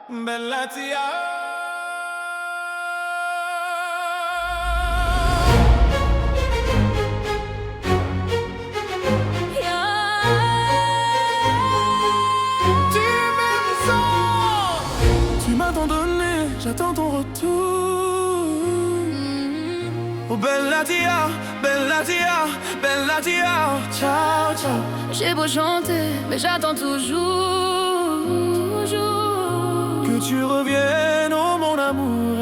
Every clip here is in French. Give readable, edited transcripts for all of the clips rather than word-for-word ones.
Bella tia. Tu m'aimes sans. Tu m'as tant donné, j'attends ton retour. Oh bella tia, bella tia, bella tia. Ciao, ciao. J'ai beau chanter, mais j'attends toujours, toujours que tu reviennes, oh mon amour.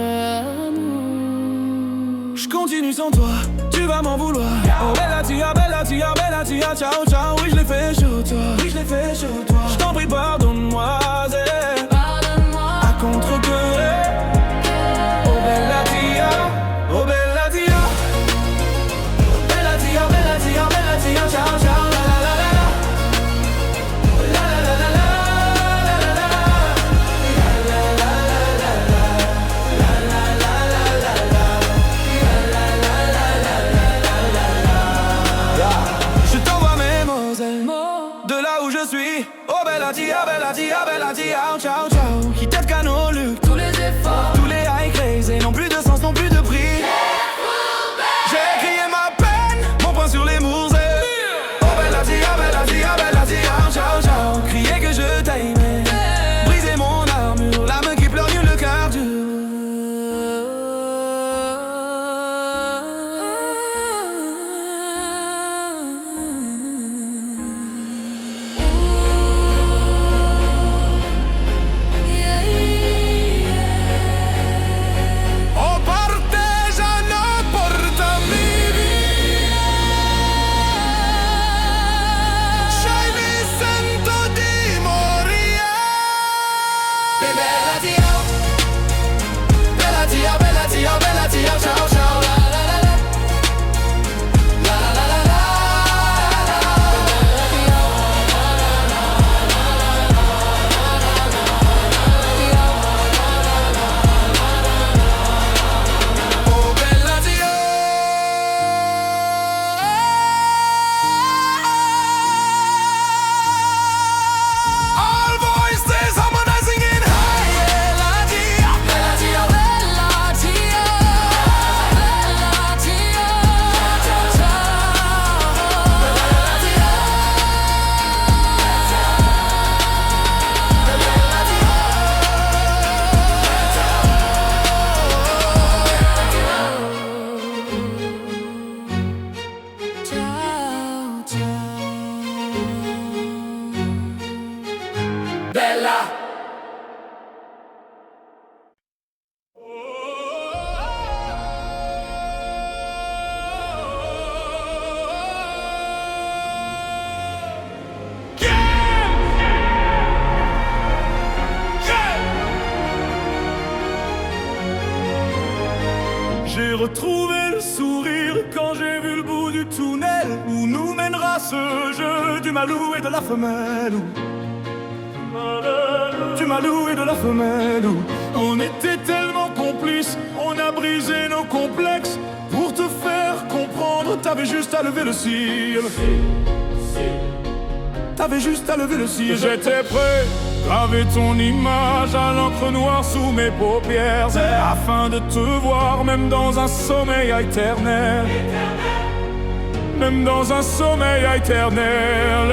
Je continue sans toi, tu vas m'en vouloir. Oh bella tia, bella tia, bella tia. Ciao, ciao. Oui, je l'ai fait sur toi, oui, je l'ai fait sur toi. Je t'en prie, pardonne-moi, pardonne-moi. à contre-cœur. Oh bella tia, oh bella tia. Bella tia, bella tia, bella tia. Ciao, ciao. La la la la la. La la la la la. La la la la la. La la la la la. Je t'envoie mes mots, de là où je suis. Oh bella tia, bella tia, bella tia. Ciao, ciao. Qui t'aide qu'à nos luttes, Tous les efforts, tous les high crazy n'ont plus de sens, n'ont plus de prix. J'ai crié ma peine, mon poing sur les mours. Oh bella tia, bella tia, bella tia. Ciao, ciao. Crier que je t'aimais, briser mon armure, l'âme qui pleure nul le cœur dur. Oh partigiano, portami via. Sai, mi sento di morire. Bella tia, bella tia, bella tia, bella tia. Ciao, ciao. La la la la. La la la la la. Oh bella tia. All voices harmonizing in high. Bella tia, bella tia, bella tia, bella tia. Ciao, ciao. bella tia. Ciao, ciao. Bella. J'ai retrouvé le sourire quand j'ai vu le bout du tunnel où nous mènera ce jeu du malou et de la femelle. Du malou et de la femelle. On était tellement complices, on a brisé nos complexes. Pour te faire comprendre, t'avais juste à lever le cil. T'avais juste à lever le cil. J'étais prêt, graver ton image à l'encre noire sous mes paupières, afin de te voir même dans un sommeil éternel. Même dans un sommeil éternel.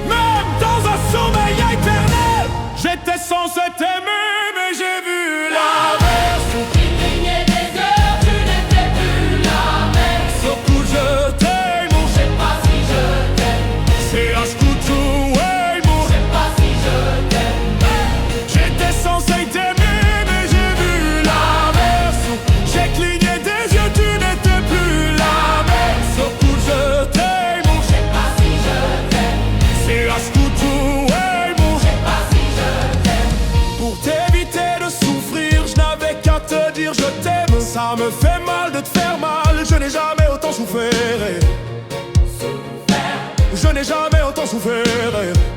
Même dans un sommeil éternel. J'étais censé t'aimer, mais j'ai vu l'inverse. Tu clignais des heures, tu n'étais plus la même. Surtout je t'aime, Je sais pas si je t'aime, c'est un scoutou, ouais, mon. je sais pas si je t'aime. J'étais censé t'aimer, mais j'ai vu l'inverse. J'ai cligné des yeux, tu n'étais plus la même. Surtout je t'aime, Je sais pas si je t'aime, c'est un scoutou, ouais, mon. je sais pas si je t'aime. Pour t'éviter de souffrir, je n'avais qu'à te dire je t'aime. Ça me fait mal de te faire mal, je n'ai jamais autant souffert. Je n'ai jamais autant souffert.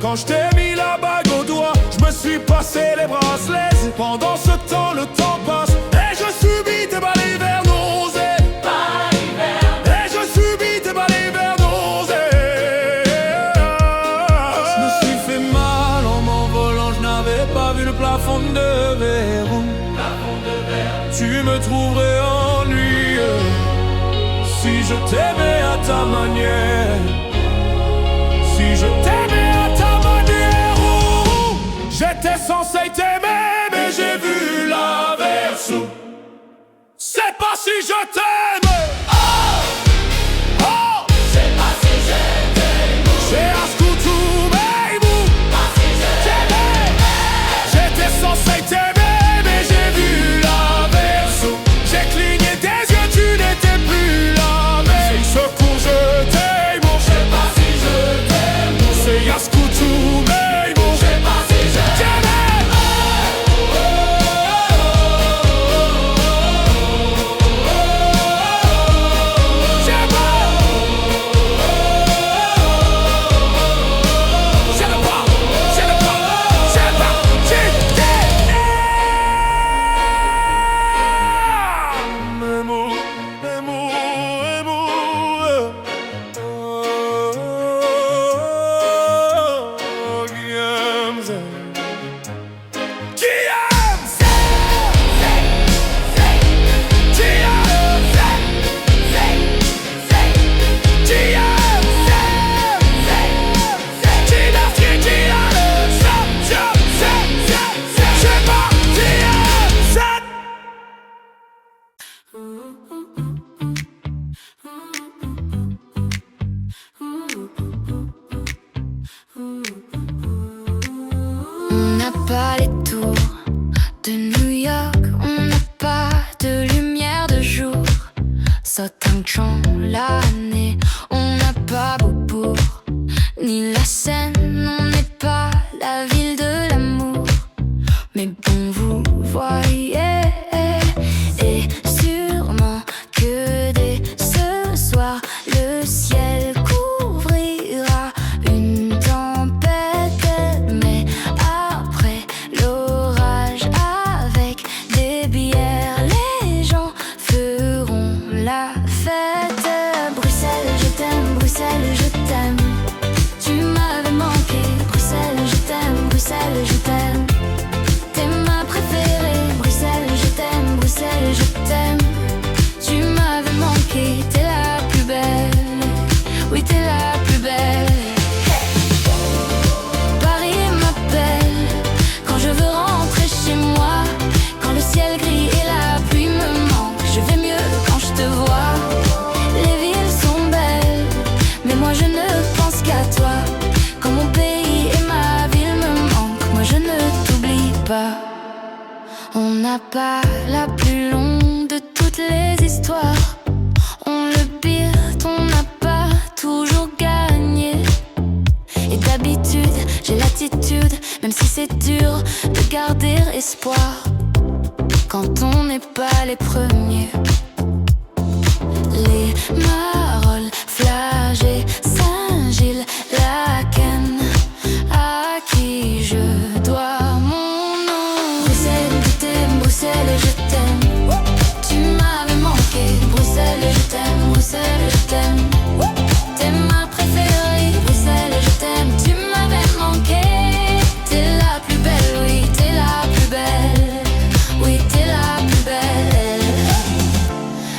Quand je t'ai mis la bague au doigt, je me suis passé les bracelets. Pendant ce temps, le temps passe et je subis tes balles hivernales. Et je subis tes balles hivernales. Je me suis fait mal en m'envolant, je n'avais pas vu le plafond de tu me trouverais ennuyeux si je t'aimais à ta manière. Si je t'aimais à ta manière, j'étais censé t'aimer, mais j'ai vu l'inverse. C'est pas si je t'aime. C'est pas si je t'aime. C'est à ce que tout m'aime. Pas si je t'aime. J'étais censé t'aimer, mais j'ai vu l'inverse. J'ai cligné des yeux, tu n'étais plus là. Mais secours, je t'aime. C'est pas si je t'aime. C'est à ce que tout m'aime. C'est pas si je t'aime. On n'a pas les tours de New York, on n'a pas de lumière de jour. Southampton l'année, on n'a pas Beaubourg, ni la Seine, on n'est pas la ville de l'amour. Mais bon, vous voyez, et sûrement que dès ce soir, le ciel couvrira une tempête. Mais après l'orage, avec des bières, les gens feront la fête. Bruxelles, je t'aime, Bruxelles, je t'aime. Tu m'avais manqué, Bruxelles, je t'aime, Bruxelles, je t'aime. T'es ma préférée, Bruxelles, je t'aime, Bruxelles, je t'aime. Tu m'avais manqué, t'es la plus belle, oui t'es la plus belle. Paris m'appelle quand je veux rentrer chez moi. Quand le ciel gris et la pluie me manquent, je vais mieux quand je te vois. Les villes sont belles, mais moi je ne pense qu'à toi. Quand mon pays et ma ville me manquent, moi je ne t'oublie pas. On n'a pas la plus longue de toutes les histoires. On le pire, on n'a pas toujours gagné. Et d'habitude, j'ai l'attitude, même si c'est dur, de garder espoir quand on n'est pas les premiers. Les Marolles, Flagey, Saint-Gilles, Laken, à qui je dois mon nom. Bruxelles, je t'aime, Bruxelles, je t'aime. Tu m'avais manqué, Bruxelles, je t'aime, Bruxelles, je t'aime. T'es ma préférée, Bruxelles, je t'aime. Tu m'avais manqué, t'es la plus belle, oui, t'es la plus belle. Oui, t'es la plus belle.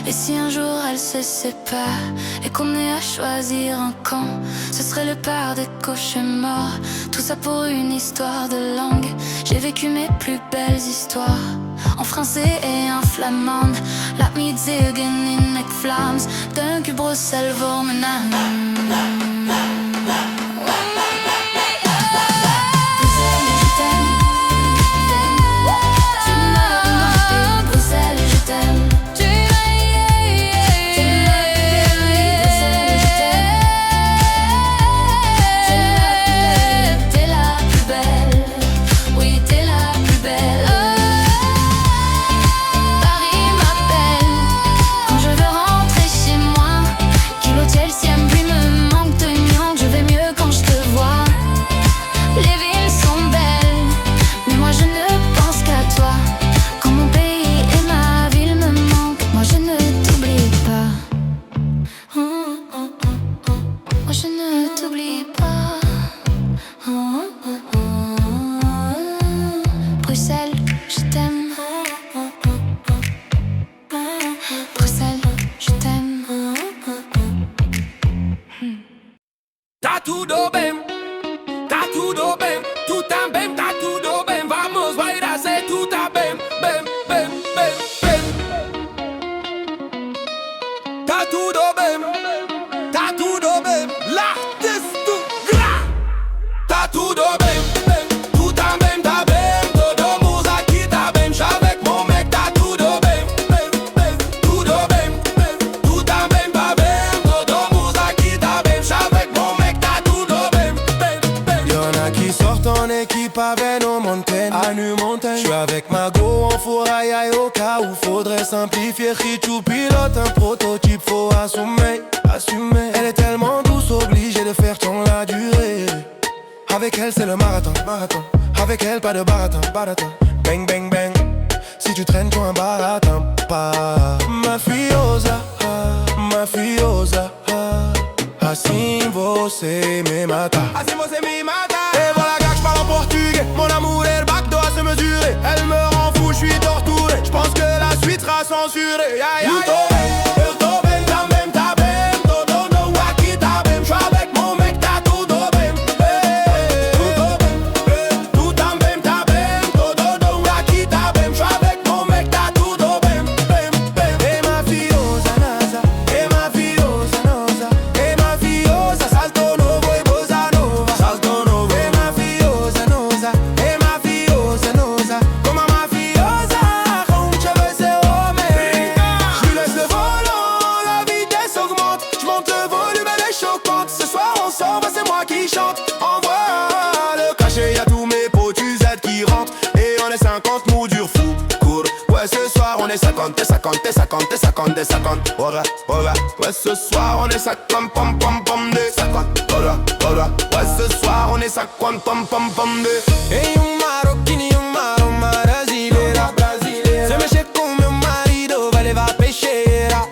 Et si un jour elle se sépare et qu'on ait à choisir un camp, ce serait le père des cauchemars. Tout ça pour une histoire de langue. J'ai vécu mes plus belles histoires en français et en flamande. Laat me zeggen in McFlams. Dank u Bruxelles voor mijn naam. Chelsea and Bremen. a qui sortent en équipe avec nos montagnes, à New Mountain. J'suis avec ma go en four aïe aïe au cas où faudrait simplifier. Richu pilote un prototype, faut assumer, assumer. Elle est tellement douce, obligée de faire ton la durée. Avec elle c'est le marathon, marathon. Avec elle pas de baratin, baratin. Bang bang bang. Si tu traînes pour un baratin, pas. Mafiosa, mafiosa. Assim você me mata. Assim você me mata. Et voilà gars, j'parle en portugais. Mon amour est le bac doit se mesurer. Elle me rend fou, j'suis torturé. J'pense que la suite sera censurée. Aïe aïe aïe. Eu tô bem, também tá bem. Todo aqui tá bem. J'suis avec mon mec, tá tudo bem. Tudo bem. Tu também tá bem. Todo aqui tá bem. J'suis avec mon mec, tá tudo bem. Bem, bem. E mafiosa nasa. E mafiosa nosa. E mafiosa salto novo e bossa nova. Salto novo. E mafiosa nosa. E mafiosa nosa. Como a mafiosa ronde cheveux c'est homem. J'lui laisse le volant, la vitesse augmente. J'monte le volume, elle est choquante. Ce soir on s'en va, c'est moi qui chante. Envoie le cachet, y'a tous mes potes Z qui rentrent. Et on est 50 mous dur fou court. Ouais ce soir on est 50 et 50 et 50 et 50 et 50. Ora, ora. Ouais ce soir on est 50 pom pom pom de 50. Ora, ora. Ouais ce soir on est 50 pom pom pom de. Ei marroquini, uma brasileira. Se mexer com meu marido vai levar peixeira.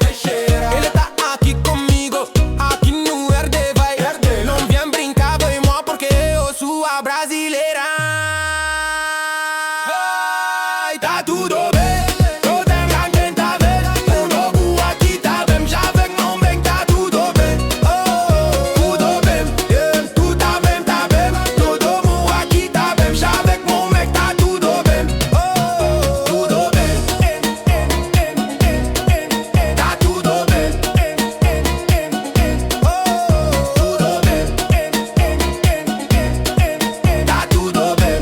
Ele tá aqui comigo, aqui no RD vai. Não vem brincar com moi porque eu sou a brasileira. Ai, tá tudo bem. Eu tenho alguém tá bem. Um novo aqui tá bem. Já vem mon bem, tá tudo bem. Oh, tudo bem. Yeah. Tu também tá bem. Todo mundo aqui tá bem. Já vem mon mec, tá tudo bem. Oh, tudo bem. Tá tudo bem. Oh, tudo bem. Tá tudo bem.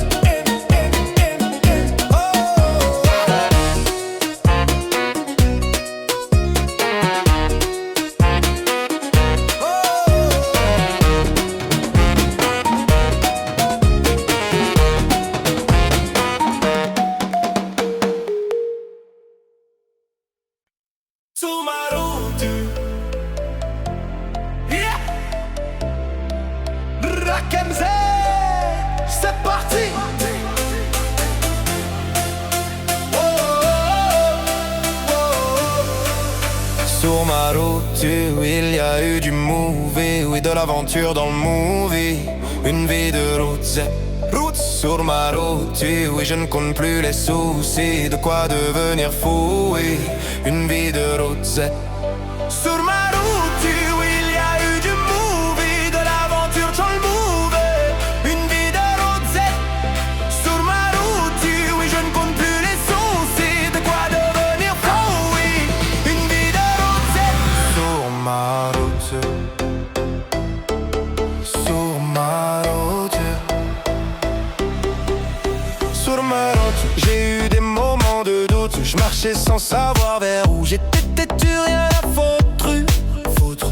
Sous ma route, yeah. Rakenze, c'est parti. Oh, oh, oh. Sur ma route, il y a eu du movie, oui de l'aventure dans le movie, une vie de route. Route sur ma route, oui je ne compte plus les soucis, de quoi devenir fou, oui, une vie de route. Sur ma route, oui il y a eu du movie, de l'aventure dans le movie, une vie de route. Sur ma route, oui je ne compte plus les soucis, de quoi devenir fou, oui, une vie de route. Sur ma route, sur ma route. Sur ma route, j'ai eu des moments de doute. Je marchais sans savoir vers où j'étais têtu, rien à foutre.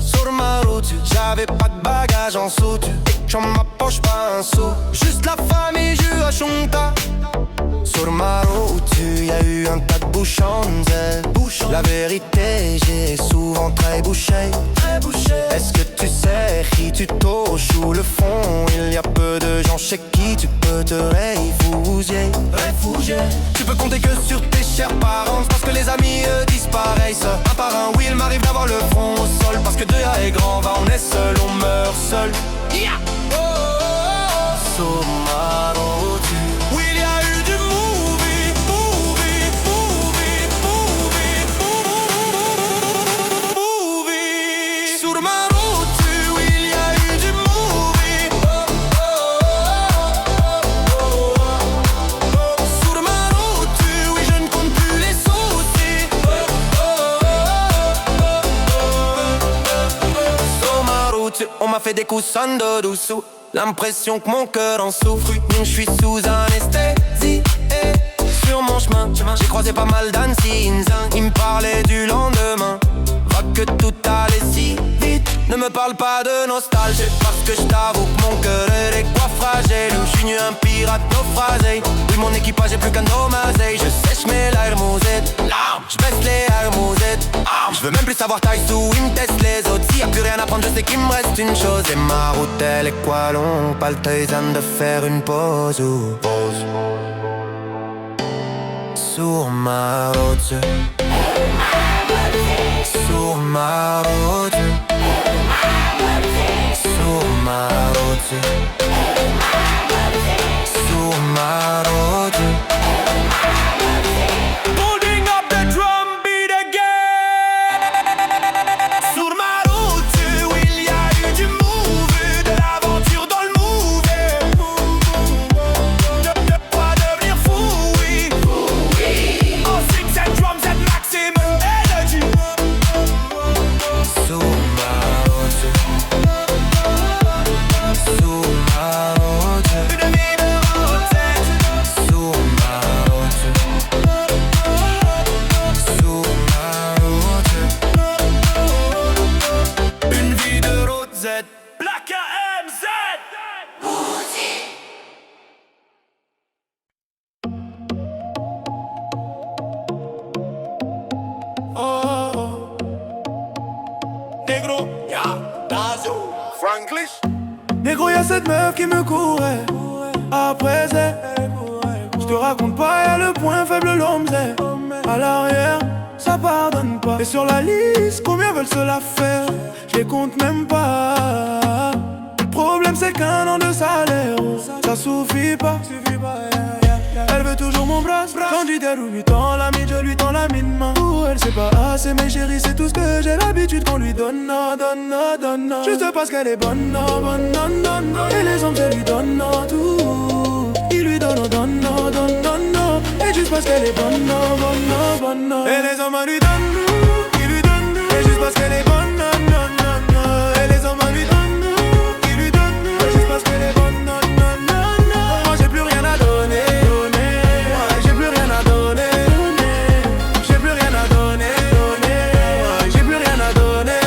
Sur ma route, j'avais pas de bagages en soute. Et j'en ma poche pas un sou. Juste la famille, je à Chonta. Sur ma route, y a eu un tas de bouchons. La vérité, j'ai souvent très bouché. Est-ce que tu sais qui tu touches ou le fond? Il y a peu de gens chez qui tu peux te réfugier. Tu peux compter que sur tes chers parents, parce que les amis disparaissent un par un. Oui, il m'arrive d'avoir le front au sol, parce que Dieu est grand, va on est seul, on meurt seul. Yeah. Oh, oh, oh. Sur ma route, oui, il y a eu du movie, movie, movie, movie, movie. Sur ma route, oui, il y a eu du movie. Oh, oh, oh, oh, oh. Sur ma route, oui, je ne compte plus les soucis. Oh, oh, oh, oh. Sur ma route, on m'a fait des coussins de dessous. L'impression que mon cœur en souffre. Je suis sous anesthésie. Sur mon chemin, j'ai croisé pas mal d'Annecy. Ils me parlaient du lendemain. Va que tout allait si vite. Ne me parle pas de nostalgie, parce que je t'avoue que mon cœur est des quoi fragile. Je suis nu un pirate naufragé. Oui, mon équipage est plus qu'un dommage. Je sèche mes larmes, je baisse les hermosettes. Je veux même plus savoir taille sous, il me teste les autres. S'il y a plus rien à prendre, je sais qu'il me reste une chose. Et ma route, elle est quoi longue, pas le temps de faire une pause ou pause. Sur ma route, sur ma route, sur ma route, sur ma route. Holding up the drum beat again. Sur ma route, où il y a eu du move, de l'aventure dans le move. De quoi devenir fou, oui. On sings and drums at maximum energy. Sur ma route, sur ma route. Une vie de route. Sur ma route, sur ma route. Une vie de route Z. Black MZ. Oh, Negro, ya, Dazo, Franglish. Négro, y'a cette meuf qui me courait après c'est. Je te raconte pas, y'a le point faible, l'homme c'est. À l'arrière, ça pardonne pas. Et sur la liste, combien veulent se la faire? Je les compte même pas. Le problème c'est qu'un an de salaire, ça suffit pas. Elle veut toujours mon bras, quand du derou lui tend la mine, je lui tends la mine main. Pour elle c'est pas assez, mais chérie c'est tout ce que j'ai l'habitude qu'on lui donne, donne. Juste parce qu'elle est bonne, bonne. Et les hommes je lui donne tout. Il lui donne, donne. Et juste parce qu'elle est bonne. Et les hommes lui donnent tout. Il lui donne tout. Et juste parce qu'elle est bonne, Et les hommes lui donnent tout. Il lui donne tout. Et juste parce qu'elle est bonne, Moi j'ai plus rien à donner. J'ai plus rien à donner. J'ai plus rien à donner. J'ai plus rien à donner.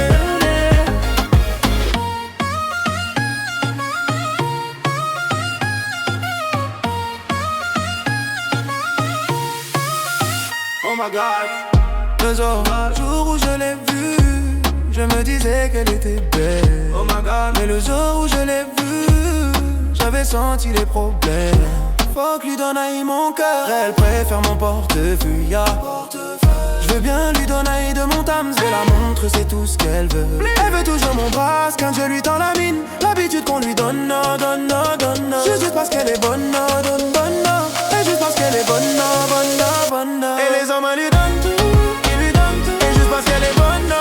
Oh my God. Le jour où je l'ai vue, je me disais qu'elle était belle. Oh my God. Mais le jour où je l'ai vue, j'avais senti les problèmes. Faut que lui donne à mon cœur, elle préfère mon portefeuille. Je veux bien lui donner de mon tams, et la montre c'est tout ce qu'elle veut. Elle veut toujours mon bras, quand je lui tends la mine. L'habitude qu'on lui donne, donne. Juste parce qu'elle est bonne, donne. Et juste parce qu'elle est bonne. Et les hommes lui donnent tout, ils lui donnent tout. Et juste parce qu'elle est bonne.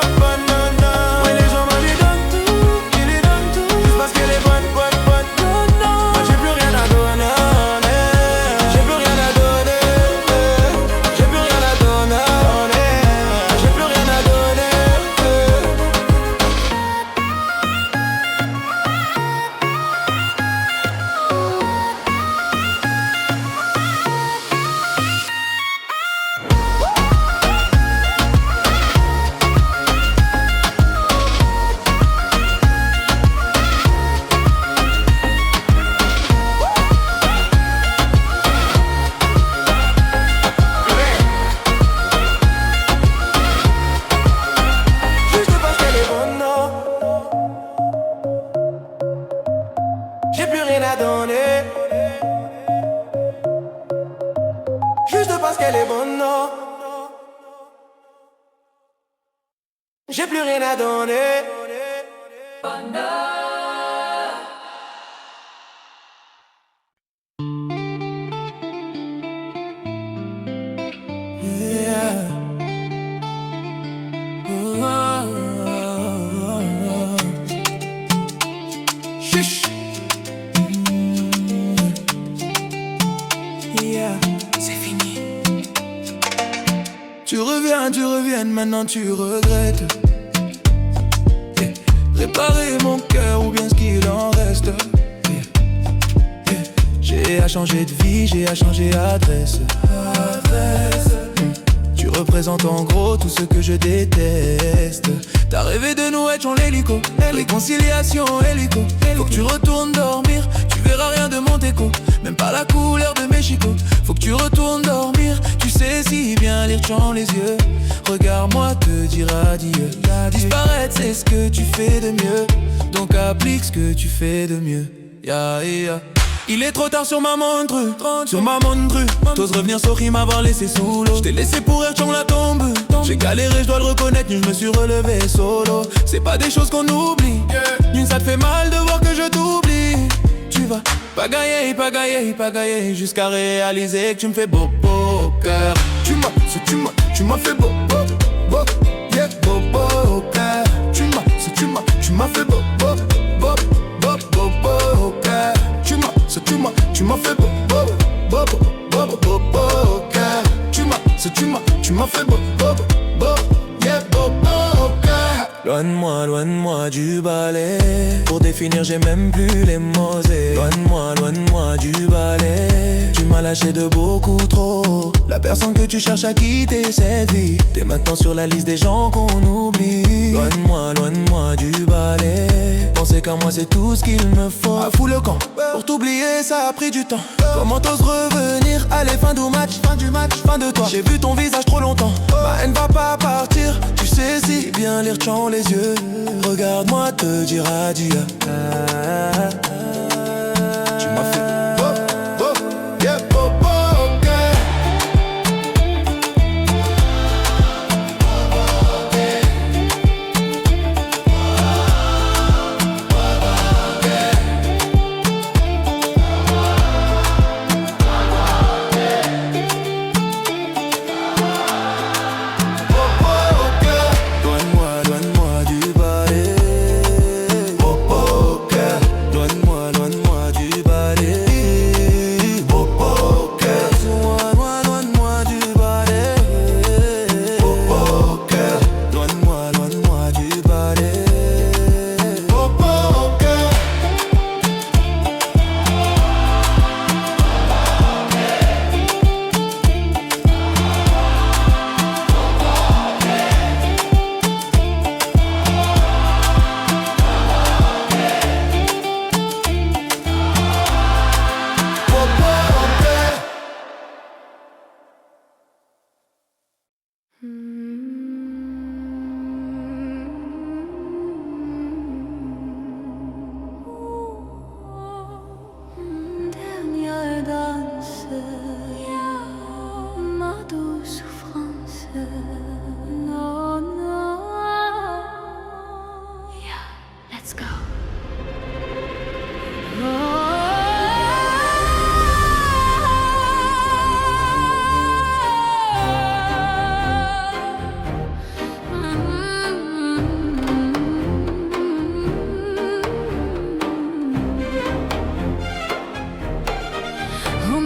Et les hommes lui donnent tout, ils lui donnent tout. Juste parce qu'elle est bonne. Moi j'ai plus rien à donner. J'ai plus rien à donner. J'ai plus rien à donner. J'ai plus rien à donner. Juste parce qu'elle est bonne. J'ai plus rien à donner. Juste parce qu'elle est bonne. J'ai plus rien à donner. Yeah. Chuch. Yeah. C'est fini. Tu reviens, maintenant tu regrettes. Yeah. Réparer mon cœur ou bien ce qu'il en reste. Yeah. J'ai à changer de vie, j'ai à changer d'adresse. Tu représentes en gros tout ce que je déteste. T'as rêvé de nous être en l'hélico, réconciliation hélico. Faut que tu retournes dormir, tu verras rien de mon déco, même pas la couleur de mes chicots. Faut que tu retournes dormir, tu sais si bien lire dans les yeux. Regarde-moi te dire adieu. Disparaître c'est ce que tu fais de mieux, donc applique ce que tu fais de mieux. Il est trop tard sur ma montre, T'oses revenir sur qui m'avoir laissé sous l'eau. J't'ai laissé pourrir dans la tombe. J'ai galéré, je dois le reconnaître, mais je me suis relevé solo. C'est pas des choses qu'on oublie, Nune, ça te fait mal de voir que je t'oublie. Tu vas pagailler jusqu'à réaliser que tu me fais beau au cœur. Tu m'as fait beau au cœur. Tu m'as fait beau au cœur. Tu m'as fait beau au cœur. Tu m'as fait beau au cœur. Loin de moi du balai. Pour définir j'ai même plus les mots. Loin de moi du balai. Tu m'as lâché de beaucoup trop. La personne que tu cherches à quitter cette vie. T'es maintenant sur la liste des gens qu'on oublie. Loin de moi du balai. Penser qu'à moi c'est tout ce qu'il me faut. À fou le camp, pour t'oublier ça a pris du temps. Comment t'oses revenir? Allez, fin du match, fin de toi. J'ai vu ton visage trop longtemps. Ma haine va pas partir. Tu sais si bien lire dans les yeux. Regarde-moi te dire adieu. Tu m'as fait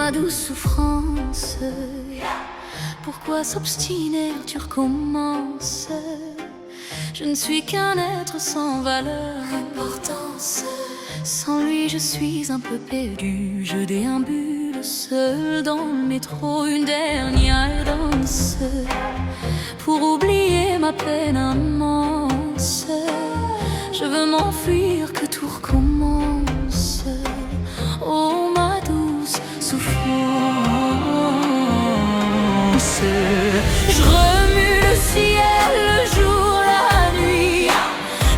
ma douce souffrance. Pourquoi s'obstiner, tu recommences? Je ne suis qu'un être sans valeur, importance. Sans lui je suis un peu perdu. Je déambule seul dans le métro. Une dernière danse pour oublier ma peine immense. Je veux m'enfuir, que tout recommence. Oh ma douce souffrance. Je remue le ciel, le jour, la nuit.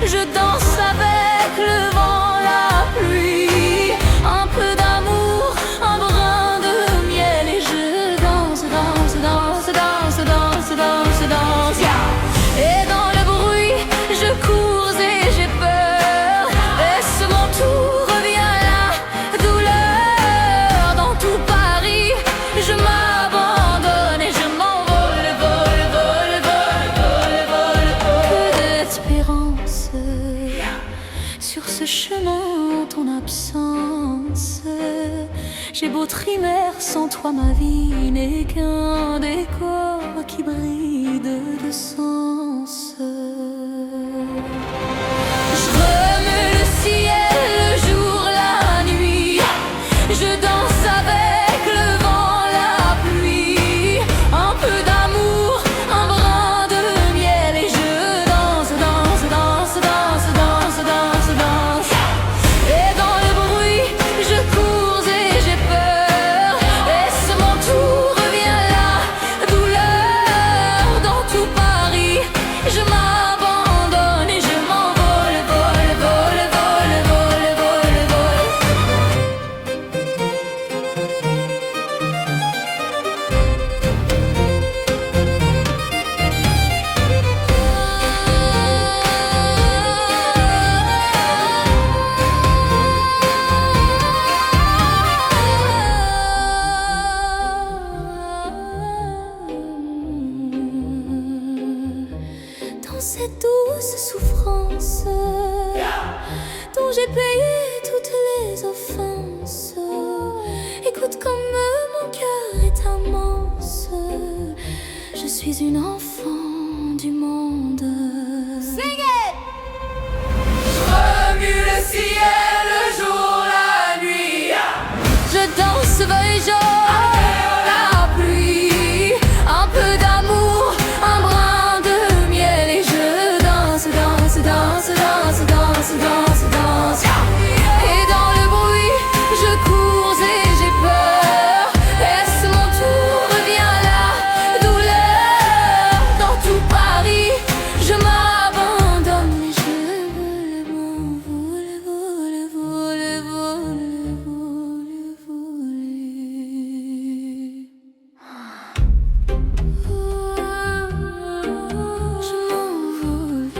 Je danse avec le vent, la pluie. Un peu d'amour, un brin de miel. Et je danse, danse, danse, danse, danse, danse, danse. Et dans le bruit, je cours et j'ai peur. Est-ce mon tour, revient la douleur. Dans tout Paris, je m'abandonne et je m'envole, vole, vole, vole, vole, vole. Peu d'espérance sur ce chemin en ton absence. J'ai beau trimer, sans toi ma vie n'est qu'un décor qui brille de sens. Je remue le ciel, le jour, la nuit. Je danse avec le vent, la pluie. Un peu d'amour, l'enfance, dont j'ai payé toutes les offenses. Écoute comme mon cœur est immense, je suis une enfant du monde. Sing it! Remue le ciel, le jour, la nuit. Je danse voyageur, la pluie, un peu d'amour, un brin de miel et je danse, danse, danse, danse, danse, danse, danse. Et dans le bruit, je cours et j'ai peur. Est-ce mon tour? Revient la douleur. Dans tout Paris, je m'abandonne et je vole, vole, vole, vole, vole, vole, vole. Je m'envole,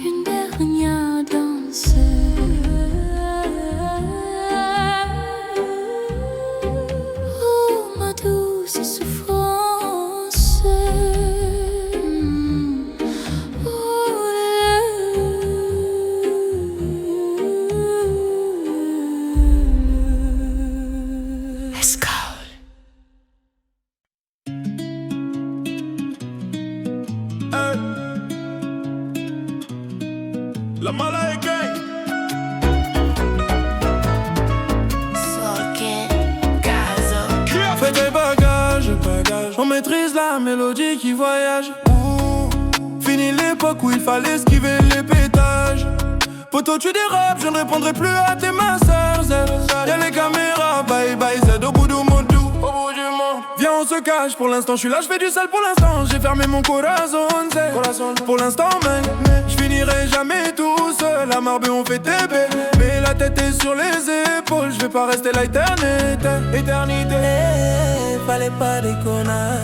une dernière danse. Oh, ma douce souffrance. Let's go. La Malay Gang. Fais tes bagages, on maîtrise la mélodie qui voyage. Fini l'époque où il fallait esquiver les pétages. Poto tu dérapes, je ne répondrai plus à tes massages. Y'a les caméras, bye bye Z au bout du monde, tout au bout du monde. Viens on se cache, pour l'instant je suis là, je fais du sale pour l'instant. J'ai fermé mon corazon, pour l'instant man. Je finirai jamais tout seul, à Marbé on fait TB. Mais la tête est sur les épaules, je vais pas rester là éternité. Fallait pas déconner.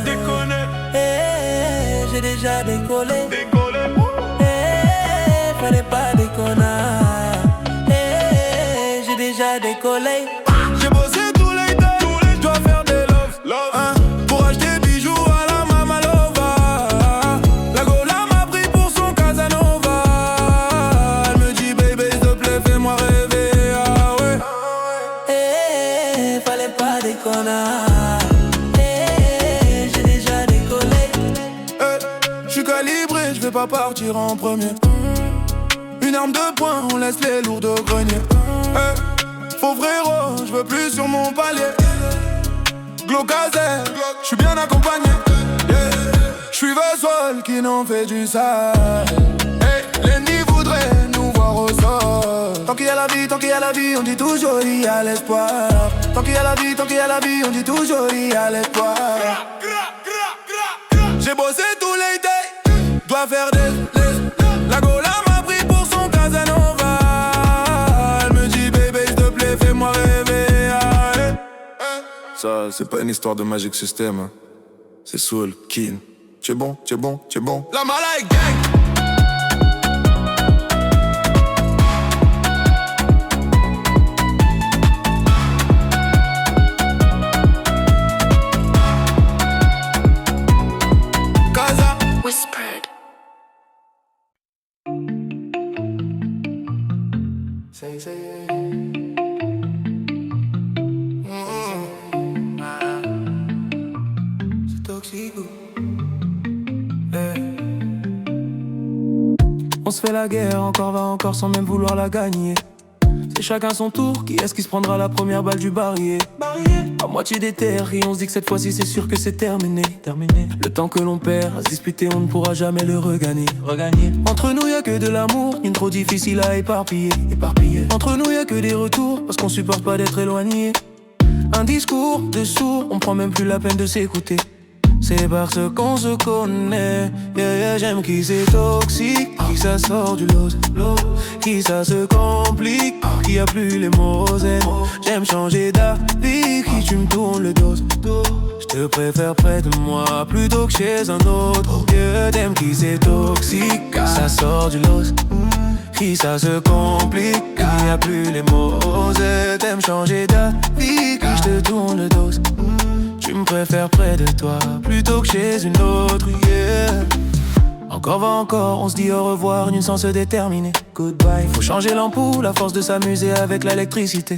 J'ai déjà décollé. Fallait pas déconner. J'ai déjà décollé. J'ai bossé tous les days, je dois faire des love. Pour acheter bijoux à la Mamalova. La Gola m'a pris pour son Casanova. Elle me dit baby s'il te plaît fais-moi rêver. Ah ouais. Fallait pas déconner. J'ai déjà décollé. Je suis calibré, je vais pas partir en premier. Une arme de poing, on laisse les lourds au grenier. Faux frérot, je veux plus sur mon palier. Glaucazer, je suis bien accompagné. Je suis Vesol qui n'en fait du sale. L'ennemi voudrait nous voir au sol. Tant qu'il y a la vie, tant qu'il y a la vie, on dit toujours il y a l'espoir. Tant qu'il y a la vie, tant qu'il y a la vie, on dit toujours il y a l'espoir. J'ai bossé tous les days, dois faire des. La Gola m'a pris pour son Casanova. Elle me dit baby s'il te plaît fais-moi rêver. Ah, ça c'est pas une histoire de Magic System, hein. C'est Soul, Kin. Tu es bon, tu es bon, tu es bon. La Malay Gang. Whispered. C'est toxique. On se fait la guerre, encore va encore sans même vouloir la gagner. C'est chacun son tour, qui est-ce qui se prendra la première balle du barillet? À moitié déter, et on se dit que cette fois-ci c'est sûr que c'est terminé. Le temps que l'on perd à se disputer, on ne pourra jamais le regagner. Entre nous y'a que de l'amour, une trop difficile à éparpiller. Entre nous y'a que des retours, parce qu'on supporte pas d'être éloigné. Un discours de sourd, on prend même plus la peine de s'écouter. C'est parce qu'on se connaît. J'aime qui c'est toxique, qui ça sort du lot, qui ça se complique, qui a plus les mots zen. J'aime changer d'avis, qui tu me tournes le dos. Je te préfère près de moi plutôt que chez un autre. T'aimes qui c'est toxique, qui ça sort du lot, qui ça se complique, qui a plus les mots zen. T'aimes changer d'avis, qui je te tourne le dos. Tu me préfères près de toi plutôt que chez une autre, yeah. En Encore va encore, on se dit au revoir, une sans se déterminer. Goodbye, faut changer l'ampoule, à force de s'amuser avec l'électricité.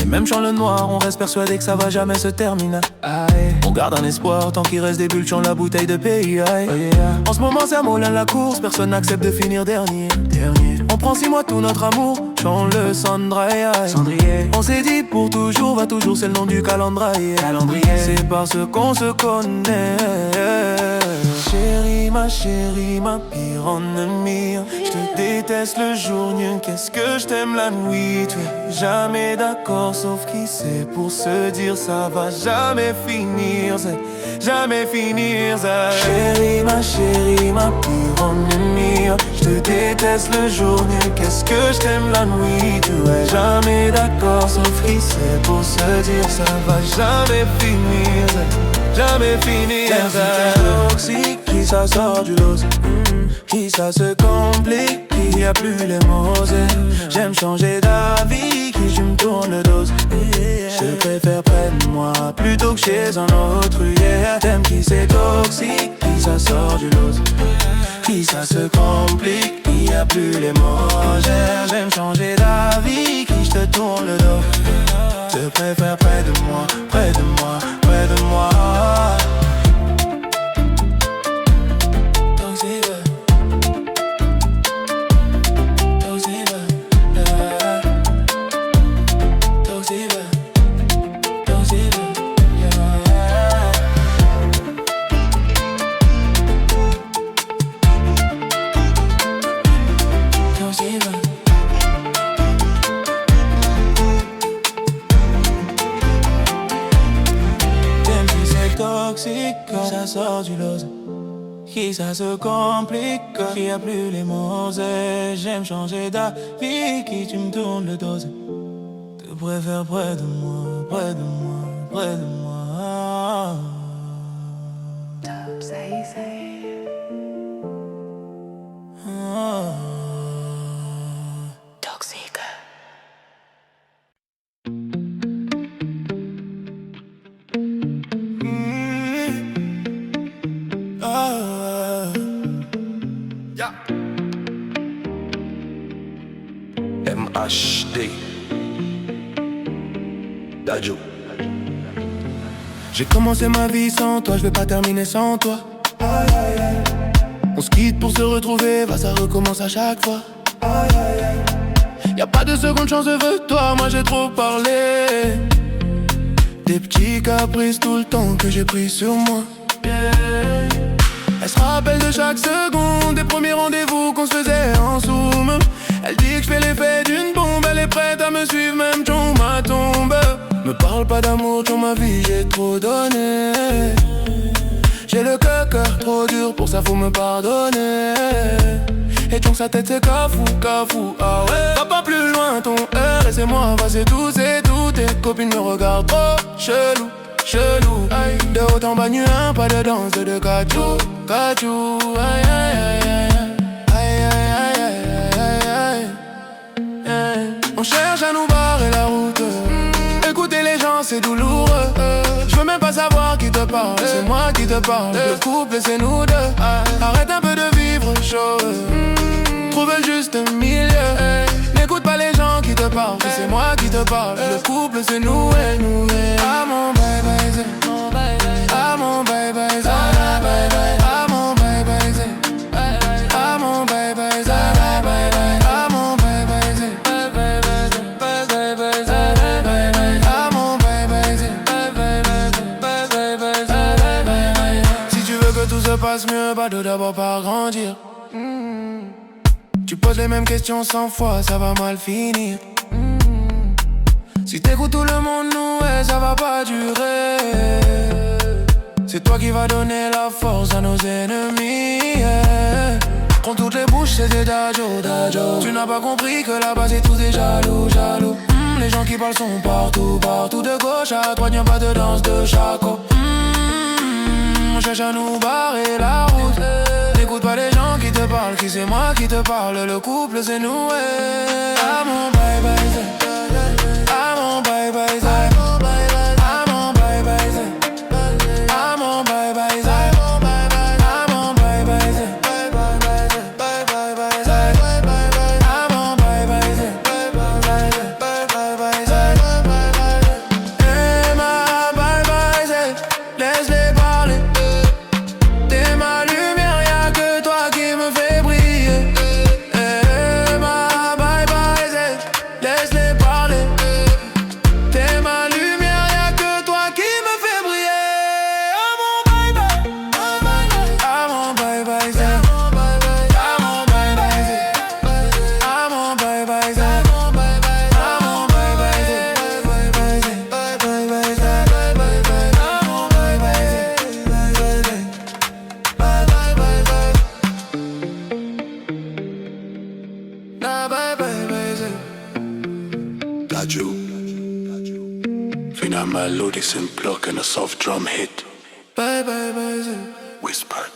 Et même dans le noir, on reste persuadé que ça va jamais se terminer. Aïe. On garde un espoir tant qu'il reste des bulles dans la bouteille de pays. Oh yeah. En ce moment c'est à Molin la course, personne n'accepte de finir dernier. On prend 6 mois tout notre amour, chante le cendrier. On s'est dit pour toujours, va toujours, c'est le nom du calendrier. C'est parce qu'on se connaît. Chérie, ma pire ennemie. Je te déteste le jour nu, qu'est-ce que je t'aime la nuit. Tu es jamais d'accord, sauf qui sait pour se dire ça va jamais finir, jamais finir. Chérie, ma pire ennemie. Je te déteste le jour nu, qu'est-ce que je t'aime la nuit. Tu es jamais d'accord, sauf qui sait pour se dire ça va jamais finir, jamais finir. Toxique, qui ça sort du lot, qui ça se complique, qui y a plus les mots. J'aime changer d'avis, qui tu me tournes le dos. Je préfère près de moi plutôt que chez un autre. Yeah. T'aimes qui c'est toxique, qui ça sort du lot, qui ça se complique, qui y a plus les mots. J'aime changer d'avis, qui je te tourne le dos. Je préfère près de moi, près de moi, près de moi. Ça sort du lot, qui ça se complique, qui a plus les mots. J'aime changer d'avis, qui tu me tournes le dos. Te préfère près de moi, près de moi, près de moi. Top, say. Toxique. MHD Dadjo. J'ai commencé ma vie sans toi, je vais pas terminer sans toi. On se quitte pour se retrouver, ça recommence à chaque fois. Y'a pas de seconde chance, je veux toi, moi j'ai trop parlé. Des petits caprices tout le temps que j'ai pris sur moi. Elle se rappelle de chaque seconde, des premiers rendez-vous qu'on se faisait en zoom. Elle dit que je fais l'effet d'une bombe, elle est prête à me suivre même dans ma tombe. Me parle pas d'amour dans ma vie, j'ai trop donné. J'ai le cœur trop dur, pour ça faut me pardonner. Et donc sa tête c'est cafou, ah ouais. Va pas plus loin ton heure, laissez-moi passer tout, c'est tout. Tes copines me regardent trop chelou. Aïe. De haut en bas nu, pas de danse, de cachou, aïe, on cherche à nous barrer la route. Écouter les gens c'est douloureux. Je veux même pas savoir qui te parle, c'est moi qui te parle. Le couple c'est nous deux. Arrête un peu de vivre chaud. Trouve juste un milieu. N'écoute pas les gens qui te parlent, c'est moi qui te parle. Le couple c'est nous et nous. Ah mon bye bye, ah mon bye bye, ah mon bye bye, ah mon bye bye, ah mon bye bye. Si tu veux que tout se passe mieux, bah de d'abord par grandir. Tu poses les mêmes questions 100 fois, ça va mal finir. Si t'écoutes tout le monde, nous, ouais, ça va pas durer. C'est toi qui vas donner la force à nos ennemis, yeah. Prends toutes les bouches, c'est des Dadjo. Tu n'as pas compris que là-bas c'est tous des jaloux. Les gens qui parlent sont partout, de gauche à droite, y'a pas de danse de chaco. On cherche à nous barrer la route. N'écoute pas les gens qui te parlent, qui c'est moi qui te parle. Le couple c'est nous, ouais. Ah mon bye bye, ah mon bye bye, ah mon bye bye, ah mon bye bye, ah mon bye bye, ah mon bye bye, Inna melodic simplok and a soft drum hit. Bye bye bye. Whisper.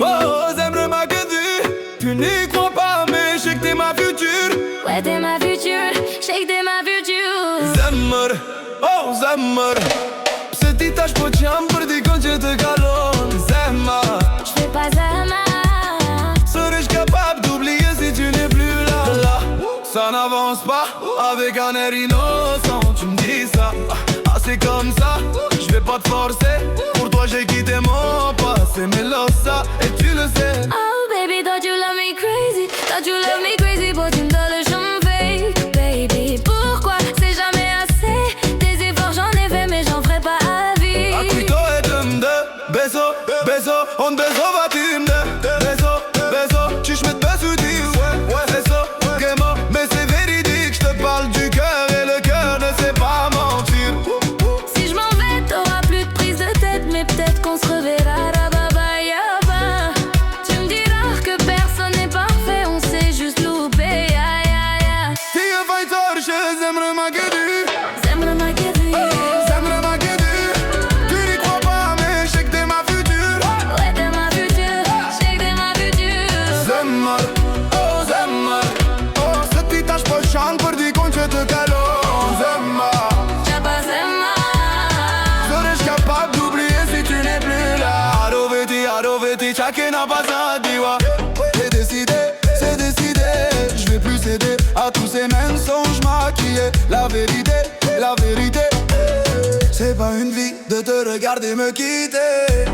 Oh, j'aimerais ma gueule. Tu n'y crois pas, mais je sais que t'es ma future. Ouais, t'es ma future, shake t'es ma future. Zemmer, oh zemmer. Petit tache pour chambre, dis quand je te galonne. Zemmer, J'fais pas ça mal. serais-je capable d'oublier si tu n'es plus là? Ça n'avance pas, avec un air innocent. Tu me dis ça, ah c'est comme ça. Je vais pas te forcer, pour toi j'ai quitté mon passé. Mais là ça, et tu le sais. Oh baby, thought you love me crazy. Thought you love me crazy, but tu me donnes le champ fake. Baby, pourquoi c'est jamais assez? Des efforts j'en ai fait, mais j'en ferai pas à vie. Acquito et de beso, beso, on beso va timde. Beso, beso, tu me beso dis ouais, beso, gamo, mais c'est véridique, je te parle du cœur et le cœur ne sait pas mentir. Si je m'en vais, t'auras plus de prise de tête, mais peut-être qu'on se reverra. Rababa yaba. Tu me diras que personne n'est parfait, on s'est juste loupé. Ya ya ya. Si je fais tort, j'aimerais ma gueule. J'aimerais ma gueule. J'aimerais ma gueule. Tu n'y crois pas, mais je sais que t'es ma future. Ouais, t'es ma future, shake t'es ma future. Zemmer, oh zemmer. Oh, ce petit tache prochain pour dire qu'on se te calonne. Zemmer. J'ai passé ma. Serais-je capable d'oublier si tu n'es plus là? Aroveti, chacun n'a pas ça, dis-moi. J'ai décidé, c'est décidé. Je vais plus céder à tous ces mensonges maquillés. La vérité, c'est pas une vie de te regarder me quitter.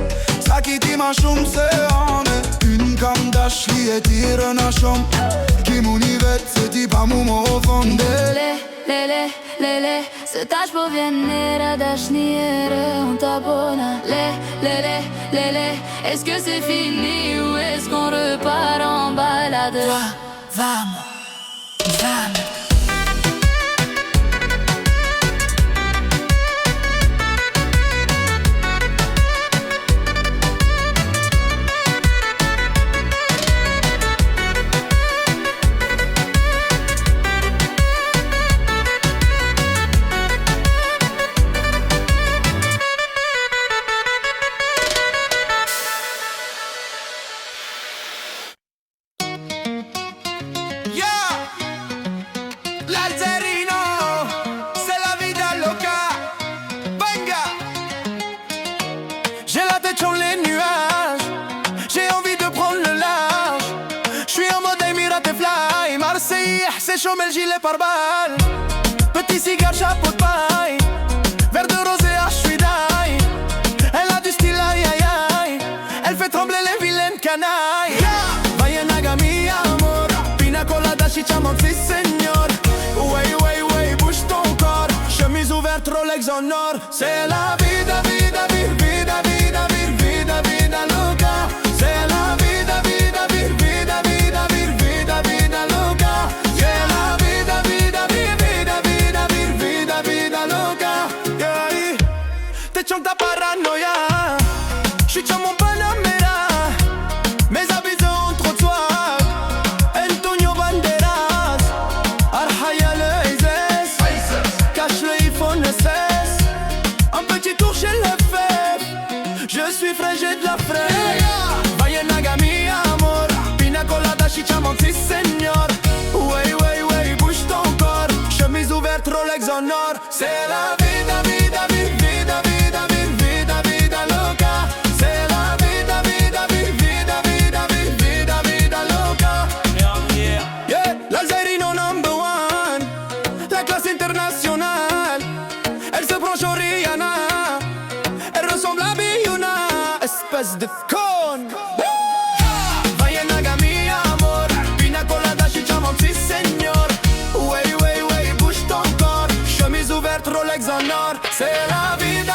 Ça quitte ma chambre, c'est en une cam d'Ashley et tire un chambre. Qui m'univette, c'est type à mon au fond de Lele, ce tâche pour venir d'Achniere en tabona. Lele, est-ce que c'est fini ou est-ce qu'on repart en balade? Vamos. L'Alzerino, c'est la vida loca. Venga. J'ai la tête sur les nuages. J'ai envie de prendre le large. J'suis en mode Emirates Fly. Marseille, c'est chaud mais le gilet par balle. Petit cigare, chapeau de paille. Verre de rosé, j'suis die. Elle a du style, aïe aïe aïe. Elle fait trembler les vilaines canailles. Vaya naga mi amor. Pina colada, chichaman, si señor. Ouais, bouge ton corps. Chemise ouverte, Rolex en or. C'est la vida loca. C'est la vida loca. C'est la vida loca. Yeah. Te chante ta paranoia. J'suis sur mon Panamera. Mes habits ont trop de swag. Antonio Banderas. Arhaya le Isis. Cache le iPhone, le 16. Un petit tour chez le fève. Je suis frais, j'ai de la fraise. Vaya naga mi amor. Pina colada, chichaman, si señor. Ouais, bouge ton corps. Chemise ouverte, Rolex en or. C'est la vida loca. C'est la vida loca. Yeah, l'Alzerino number one. La classe internationale. Elle se branche au Rihanna. Elle ressemble à Beyoncé. Espèce de conne. Vaya naga mi amor. Pina colada, chichaman, si señor. Ouais, bouge ton corps. Chemise ouverte, Rolex en or. C'est la vida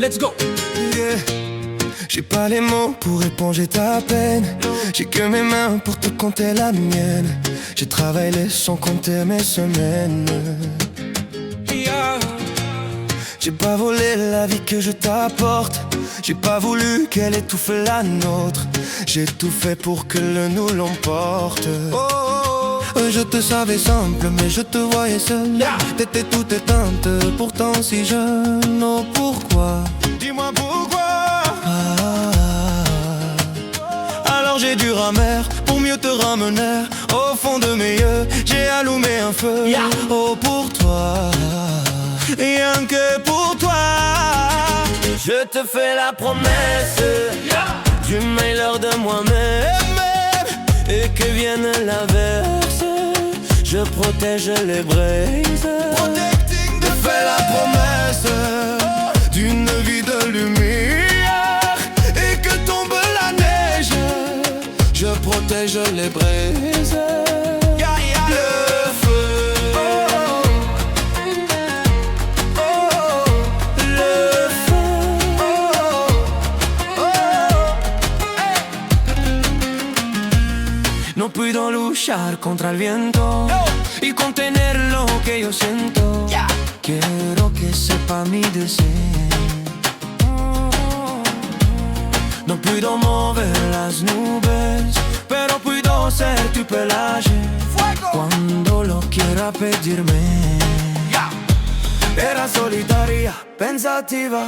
let's go. Yeah. J'ai pas les mots pour éponger ta peine. J'ai que mes mains pour te compter la mienne. J'ai travaillé sans compter mes semaines. J'ai pas volé la vie que je t'apporte. J'ai pas voulu qu'elle étouffe la nôtre. J'ai tout fait pour que le nous l'emporte. Je te savais simple mais je te voyais seule. T'étais toute éteinte, pourtant si jeune. Oh pourquoi? Dis-moi pourquoi. Alors j'ai dû ramer pour mieux te ramener. Au fond de mes yeux, j'ai allumé un feu. Oh pour toi, rien que pour toi. Je te fais la promesse du meilleur de moi-même. Et que vienne l'averse, je protège les braises. Je fais la promesse d'une vie de lumière. Et que tombe la neige, je protège les braises. Le feu, le feu. No puedo luchar contra el viento y contener lo que yo siento. Quiero que sepa mi deseo. No puedo mover las nubes, pero puedo ser tu pelaje cuando lo quiera pedirme. Era solitaria, pensativa,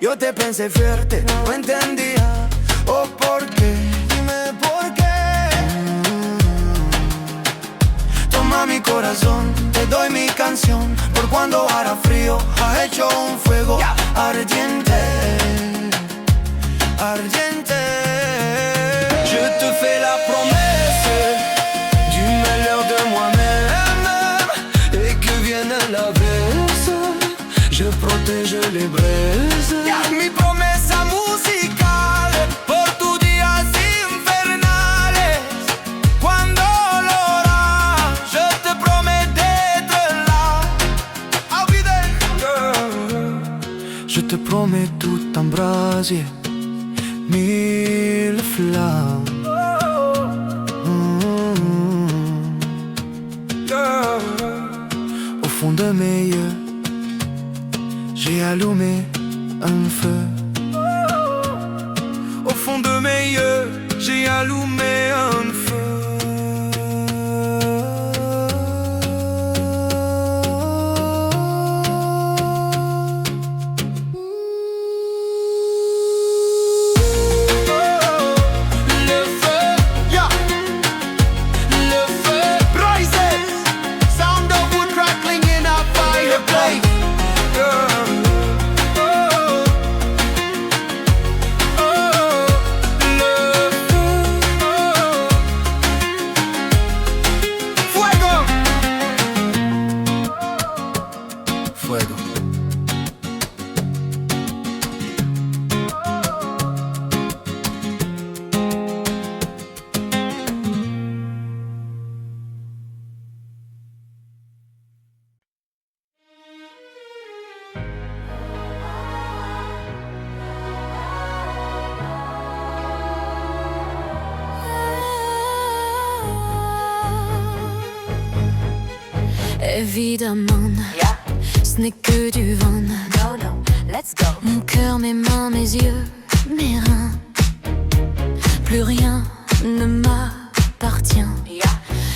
yo te pensé fuerte, no entendía. Oh, ¿por qué? Dime por qué. Toma mi corazón, te doy mi canción. Por cuando hará frío, ha hecho un fuego ardiente, ardiente. Je te fais la promesse du meilleur de moi-même. Et que vienne l'averse, je protège les braises. Mi promesa musicale por tus días infernales. Cuando lo harás, je te promets d'être là. I'll be there. Je te promets tout un brasier, mille flammes. Au fond de mes yeux, j'ai allumé un feu. Au fond de mes yeux, j'ai allumé un feu. Évidemment, ce n'est que du vent. No, no, let's go. Mon cœur, mes mains, mes yeux, mes reins. Plus rien ne m'appartient.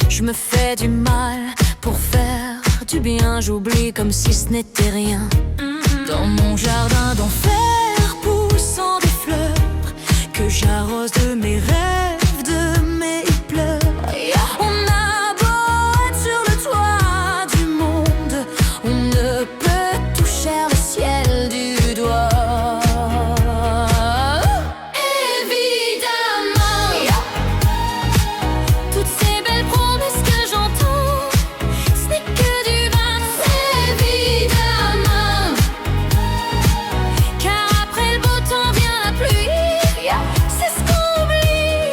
Je me fais du mal pour faire du bien. J'oublie comme si ce n'était rien. Dans mon jardin d'enfer poussant des fleurs que j'arrose de mes rêves, de mes pleurs. On a beau être sur le toit du monde, on ne peut toucher le ciel du doigt. Évidemment, toutes ces belles promesses que j'entends, ce n'est que du vin. Évidemment, car après le beau temps vient la pluie. C'est ce qu'on oublie.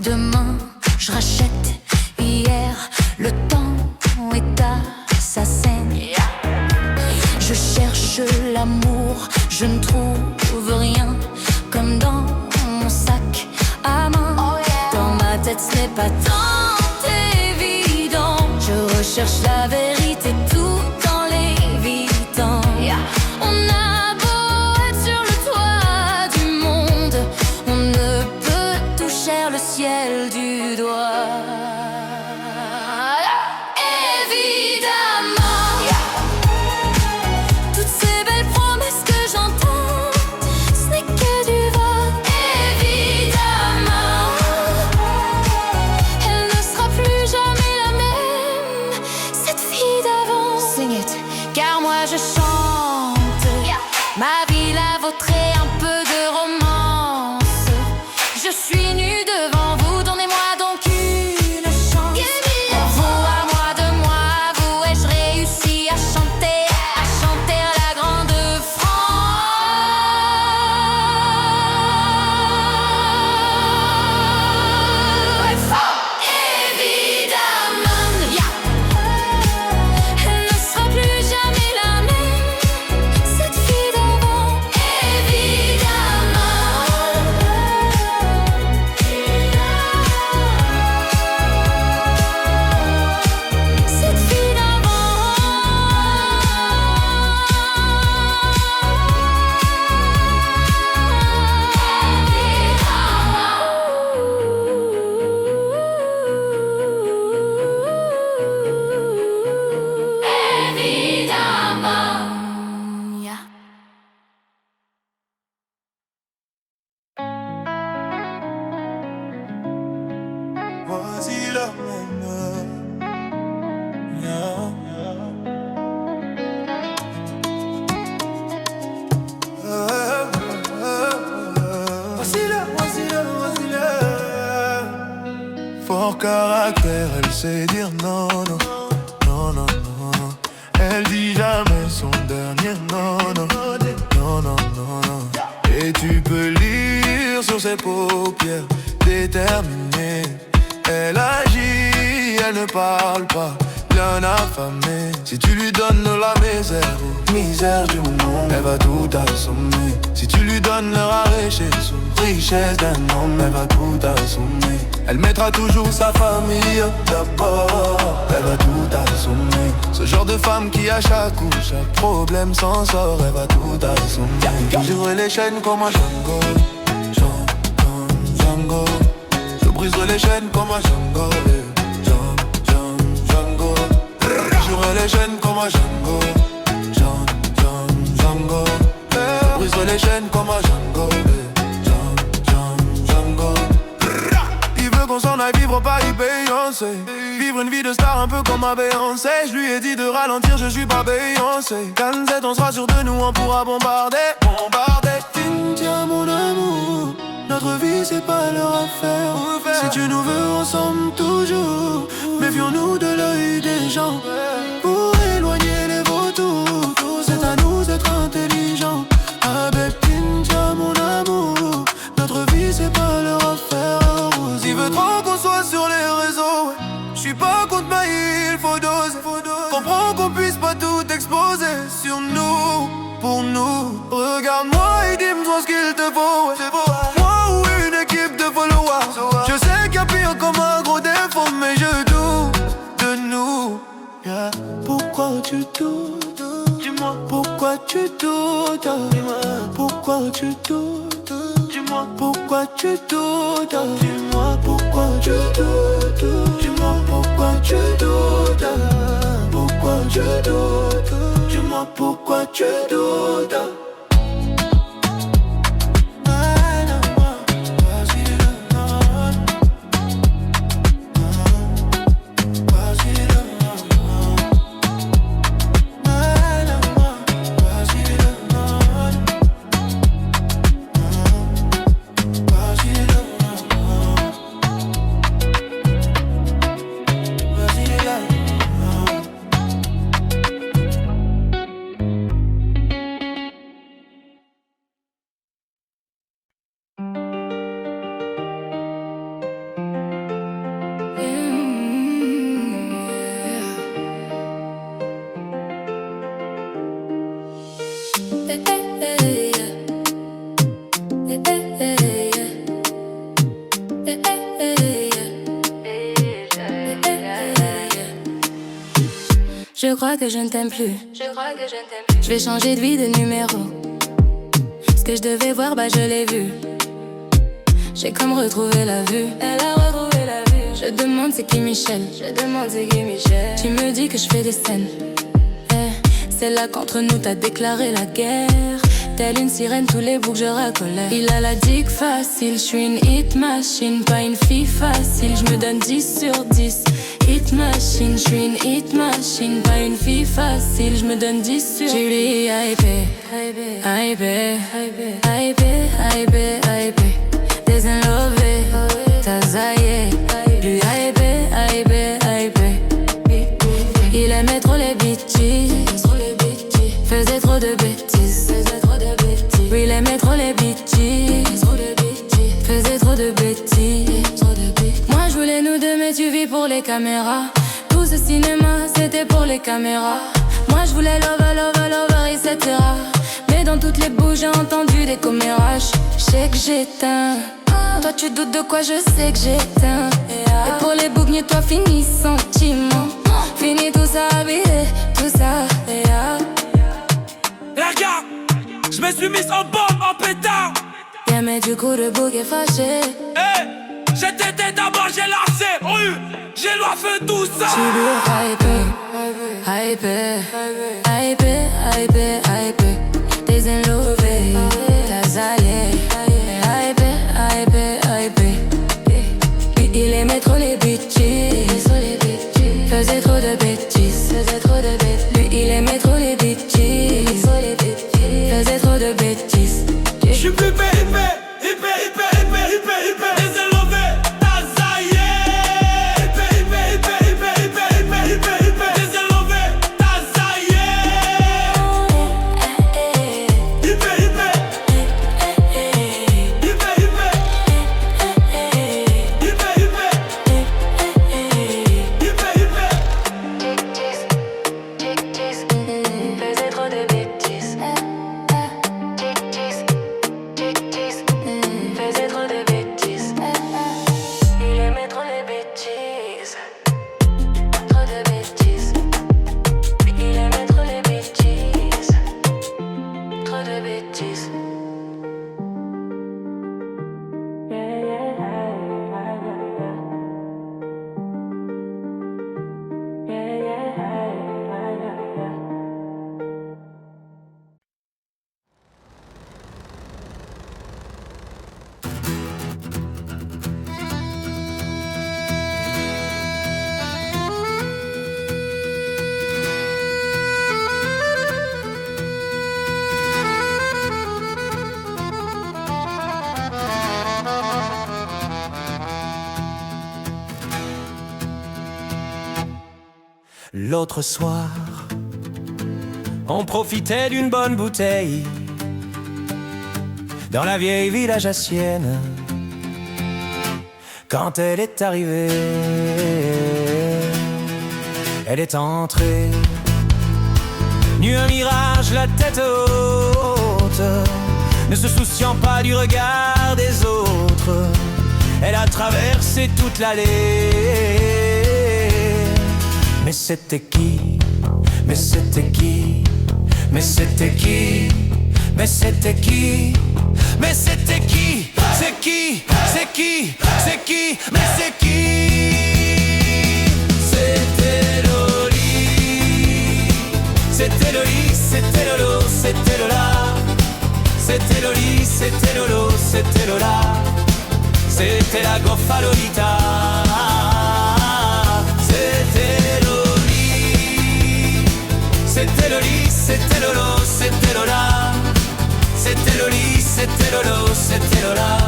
Demain, je rachète. Hier, le temps est assassin. Je cherche l'amour, je ne trouve rien. Comme dans mon sac à main. Dans ma tête, ce n'est pas tant évident. Je recherche la vérité tout en l'évitant. On a beau être sur le toit du monde, on ne peut toucher le ciel du doigt. Fort caractère, elle sait dire non, non, non, non, non. Elle dit jamais son dernier non, non, non, non, non, non. Et tu peux lire sur ses paupières déterminées. Elle agit, elle ne parle pas, bien affamée. Si tu lui donnes la misère, oh, misère du monde, elle va tout assommer. Si tu lui donnes le richesse, richesse d'un homme, elle va tout assommer. Elle mettra toujours sa famille d'abord, elle va tout assommer. Ce genre de femme qui à chaque coup, chaque problème s'en sort, elle va tout assommer. J'ouvre les chaînes comme un Django, Django. Je briserai les chaînes comme un Django, Django. J'ouvre les chaînes comme un Django, Django. Je briserai les chaînes comme un Django, Django. Il veut qu'on s'en aille vivre au Paris Beyoncé, vivre une vie de star un peu comme ma Beyoncé. Je lui ai dit de ralentir, je suis pas Beyoncé. Calme, on sera sûr de nous, on pourra bombarder. Tiens mon amour, notre vie c'est pas leur affaire. Si tu nous veux ensemble toujours, méfions-nous de l'œil des gens. Pour éloigner les vautours, c'est à nous d'être intelligents. Avec tiens mon amour, notre vie c'est pas leur affaire. Il veut trop qu'on soit sur les réseaux, je suis pas contre mais il faut doser. Comprends qu'on puisse pas tout exposer sur nous, pour nous. Regarde-moi et dis-moi ce qu'il te faut. Moi ou une équipe de followers. Je sais qu'il y a pire comme un gros défaut, mais je doute de nous. Pourquoi tu doutes? Dis-moi pourquoi tu doutes? Pourquoi tu doutes? Dis-moi pourquoi tu doutes? Dis-moi pourquoi tu doutes? Dis-moi pourquoi tu doutes? Pourquoi tu doutes? Dis-moi pourquoi tu doutes? Je crois que je ne t'aime plus. Je vais changer de vie, de numéro. Ce que je devais voir, bah je l'ai vu. J'ai comme retrouvé la vue. Elle a retrouvé la vue. Je demande c'est qui Michel. Tu me dis que je fais des scènes. C'est là qu'entre nous t'as déclaré la guerre. Telle une sirène, tous les boucs je racolais. Il a la dick facile, je suis une hit machine. Pas une fille facile, je me donne 10 sur 10. Hit machine, je suis une hit machine. Pas une fille facile, je me donne 10 sur 10. Julie hypé, hypé, hypé, hypé. Désenlové, t'as zaillé. Lui hypé, hypé, hypé. Il aimait trop les bitches. Faisait trop de bêtises. Oui, il aimait trop les bitches. Faisait trop de bêtises. Moi je voulais nous deux mais tu vis pour les caméras. Tout ce cinéma c'était pour les caméras. Moi je voulais lover, etc. Mais dans toutes les bouches j'ai entendu des commérages. Je sais que j'éteins. Toi tu doutes de quoi, je sais que j'éteins. Et pour les boucles, toi finis sentiment. Fini tout ça, habillé, tout ça. Regarde, je me suis mis en bombe, en pétard. Yeah, mais du coup le bouc est fâché. Hey, j'étais d'abord, j'ai lâché. J'ai loifé tout ça. Tu lui hypé, hypé, hypé, hypé. Désenlové, t'as zaillé. Hypé, hypé, hypé. Il aimait trop les bitches. Faisait trop de bêtises. Lui il aimait trop les bitches. Faisait trop de bêtises. Je suis plus hypé, désenlové, t'as zaillé. Hypé, désenlové, t'as zaillé. Faisait trop de bêtises. Faisait trop de bêtises. Il aimait trop les bêtises. Trop de bêtises. Il aimait trop les bêtises. Trop de bêtises. L'autre soir, on profitait d'une bonne bouteille dans la vieille village à Sienne. Quand elle est arrivée, elle est entrée, nue un mirage, la tête haute, ne se souciant pas du regard des autres. Elle a traversé toute l'allée. Mais c'était qui? Mais c'était qui? Mais c'était qui? Mais c'était qui? Mais c'était qui? C'est qui? C'est qui? C'est qui? Mais c'est qui? C'était Loli. C'était Loli, c'était Lolo, c'était Lola. C'était Loli, c'était Lolo, c'était Lola. C'était la goffa Lolita. C'était Loli. C'était Loli, c'était Lolo, c'était Lola. C'était Loli, c'était Lolo, c'était Lola.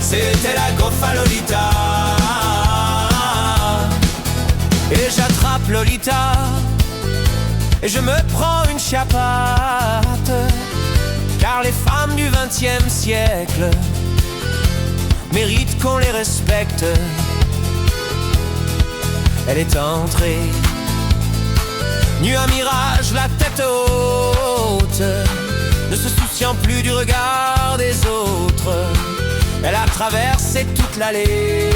C'était la goffa Lolita. Et j'attrape Lolita et je me prends une chiapate. Car les femmes du XXe siècle méritent qu'on les respecte. Elle est entrée, nue à mirage, la tête haute, ne se souciant plus du regard des autres. Elle a traversé toute l'allée.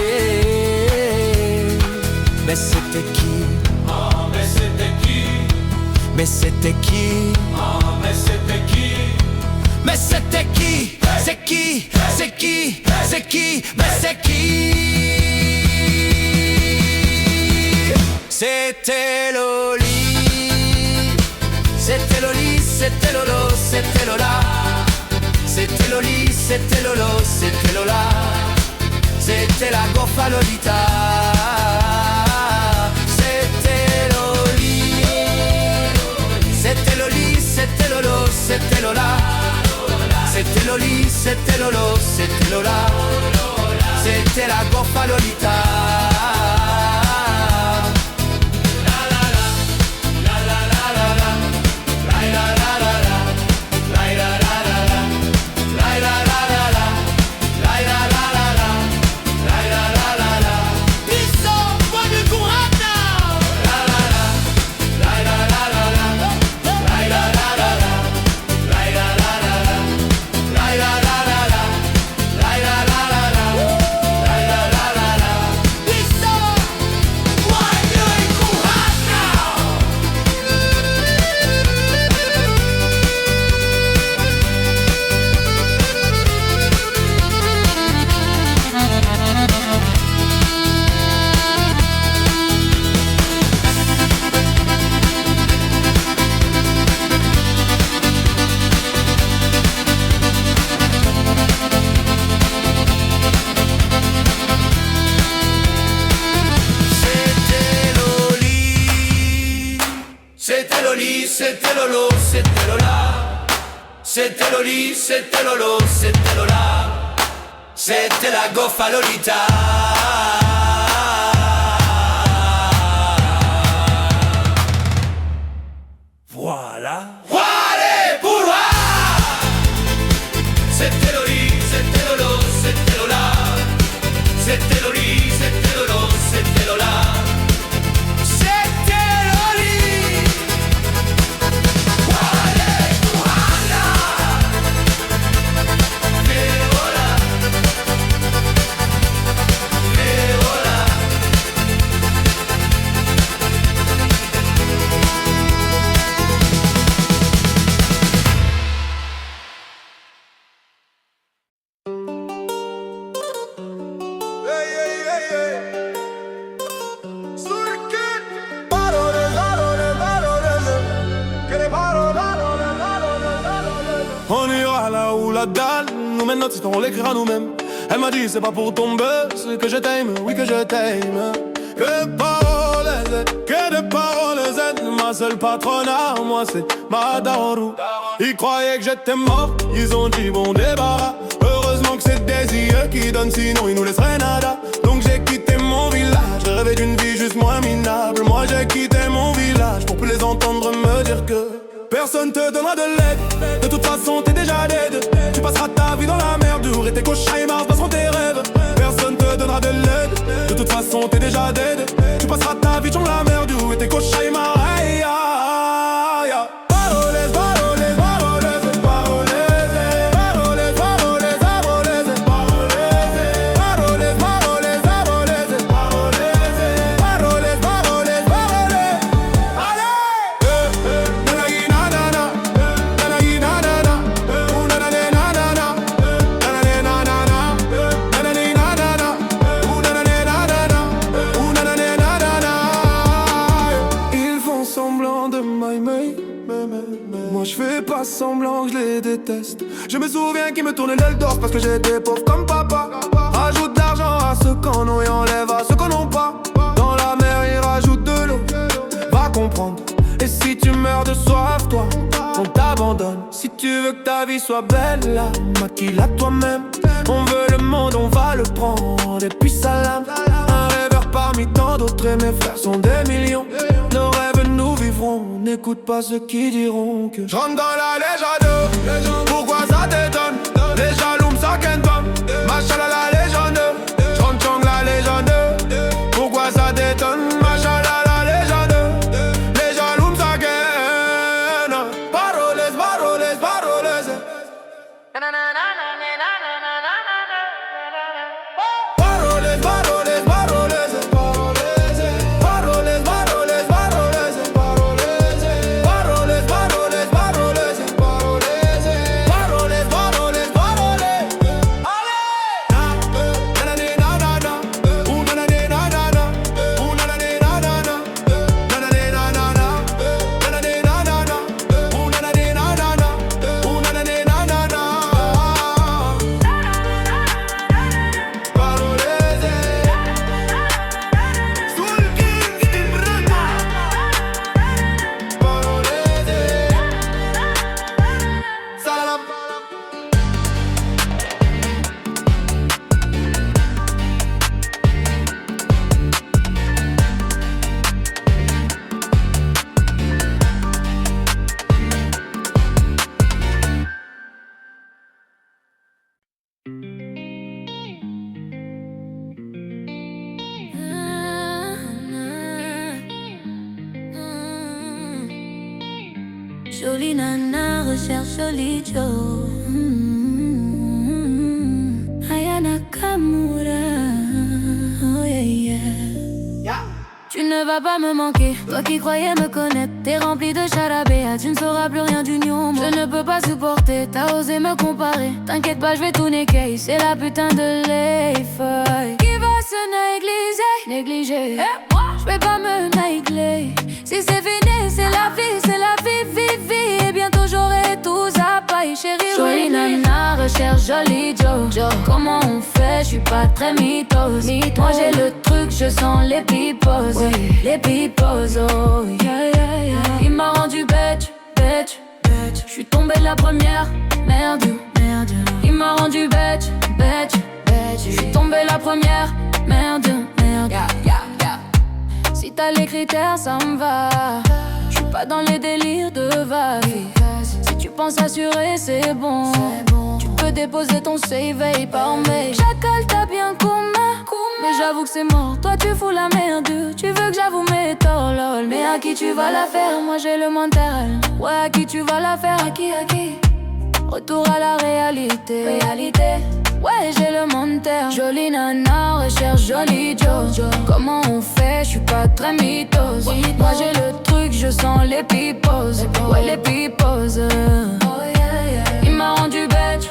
Mais c'était qui? Oh, mais c'était qui? Mais c'était qui? Oh, mais c'était qui? Mais c'était qui? C'est qui? C'est qui? C'est qui? Mais c'est qui? C'était Loli. C'était Loli, c'était Lolo, c'était Lola. C'était Loli, c'était Lolo, c'était Lola. C'était la goffa Lolita. C'était Loli. C'était Loli, c'était Lolo, c'était Lola. C'était Loli, c'était Lolo, c'était Lola. C'était la goffa Lolita. C'était Loli, c'était Lolo, c'était Lola. C'était Loli, c'était Lolo, c'était Lola. C'était la goffa Lolita. Voilà. Voilà pour moi. C'était Loli, c'était Lolo, c'était Lola. C'était Loli, c'était Lolo, c'était Lola. On ira là où la dalle nous mène, notre histoire on l'écrira nous-mêmes. Elle m'a dit c'est pas pour ton buzz que je t'aime, oui que je t'aime. Que de paroles zen, ma seule patronne à moi c'est ma daronne. Ils croyaient que j'étais mort, ils ont dit bon débarras. Heureusement que c'est des yeux qui donnent, sinon ils nous laisseraient nada. Donc j'ai quitté mon village, j'ai rêvé d'une vie juste moins minable. Moi j'ai quitté mon village pour plus les entendre me dire que personne te donnera de l'aide. De toute façon t'es déjà dead. Tu passeras ta vie dans la merde, et tes cauchemars passeront tes rêves. Personne te donnera de l'aide. De toute façon t'es déjà dead. Tu passeras ta vie dans la merde, et tes cauchemars. Aïe, aïe, aïe. Paroles, paroles, paroles, paroles. Paroles, paroles, paroles. Paroles, paroles, paroles. Paroles, paroles, paroles. Allez! Moi je fais pas semblant que je les déteste. Je me souviens qu'ils me tournaient l'aile d'or parce que j'étais pauvre comme papa. Rajoute de l'argent à ceux qu'on a et enlève à ceux qu'on n'a pas. Dans la mer ils rajoutent de l'eau, va comprendre. Et si tu meurs de soif, toi, on t'abandonne. Si tu veux que ta vie soit belle, là, maquille-la toi-même. On veut le monde, on va le prendre, et puis salam. Un rêveur parmi tant d'autres, et mes frères sont des millions. Nos rêves nous vivrons, n'écoute pas ceux qui diront que je rentre dans la légende. Pourquoi ça t'étonne? Les jaloux me saquent pas. Machallah la légende. Je rentre dans la légende. Pourquoi ça t'étonne? Machallah Jolie nana recherche joli Joe. Aya Nakamura. Oh yeah yeah. Tu ne vas pas me manquer, toi qui croyais me connaître. T'es rempli de charabia, tu ne sauras plus rien du new. Je ne peux pas supporter, t'as osé me comparer. T'inquiète pas, je vais tout niquer, c'est la putain de l'effeuille qui va se négliger. Je vais pas me négler. Si c'est fini, c'est la vie, vie. Et bientôt j'aurai tout ça, paille chérie. Jolie nana recherche joli Joe. Comment on fait, je suis pas très mythos. Moi j'ai le truc, je sens les pipos. Oui, les pipos, oh yeah. Il m'a rendu bête. Je suis tombée de la première, merde. Il m'a rendu bête. Je suis tombée la première, merde. Si t'as les critères, ça me va. Je suis pas dans les délires de vague. Si tu penses assurer, c'est bon. Tu peux déposer ton save par mail. Chacal, t'as bien commun. Mais j'avoue que c'est mort, toi tu fous la merde. Tu veux que j'avoue mes torts, lol. Mais à qui tu vas la faire? Moi j'ai le mental. Ouais, à qui tu vas la faire? À qui? Retour à la réalité. Ouais, j'ai le mental. Jolie nana recherche joli Joe. Comment on fait? Je suis pas très mythos. Moi j'ai le truc, je sens les pipos. Ouais, les pipos. Il m'a rendu bête.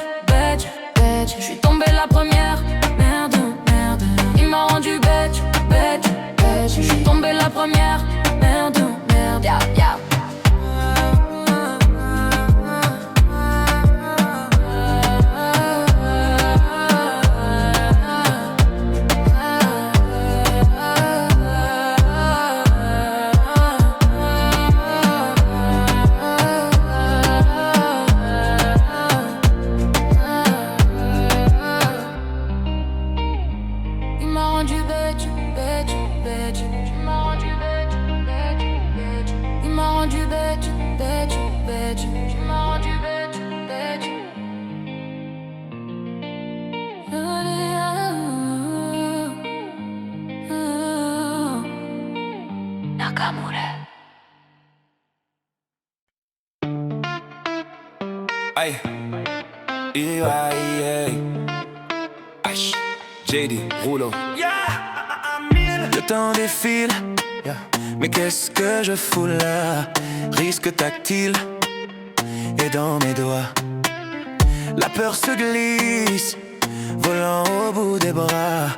Je suis tombée la première, merde. Il m'a rendu bête. Je suis tombée la première, merde. Yeah. Aïe, H, JD, Rouleau. Le temps défile, mais qu'est-ce que je fous là? Risque tactile, et dans mes doigts, la peur se glisse, volant au bout des bras,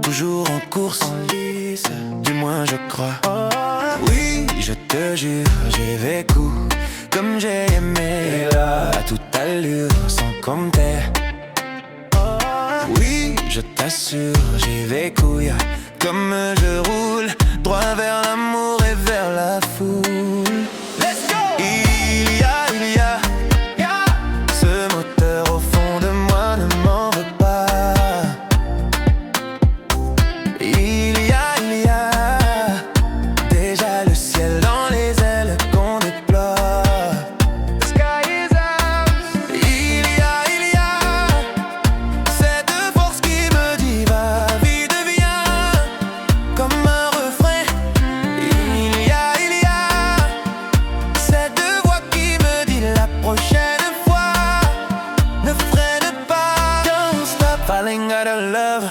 toujours en course, en lice, du moins je crois. Oui, je te jure, j'ai vécu comme j'ai aimé, là, à toute allure, sans compter. Oui, je t'assure, j'ai vécu, comme je roule, droit vers l'amour et vers la foule. Let's go! Il y a ce moteur au fond de moi, ne m'en veux pas. Il y a déjà le ciel dans les ailes qu'on déploie. The sky is ours. Il y a cette force qui me dit va, vie devient comme un refrain. Il y a cette voix qui me dit la prochaine fois ne freine pas. Don't stop falling out of love,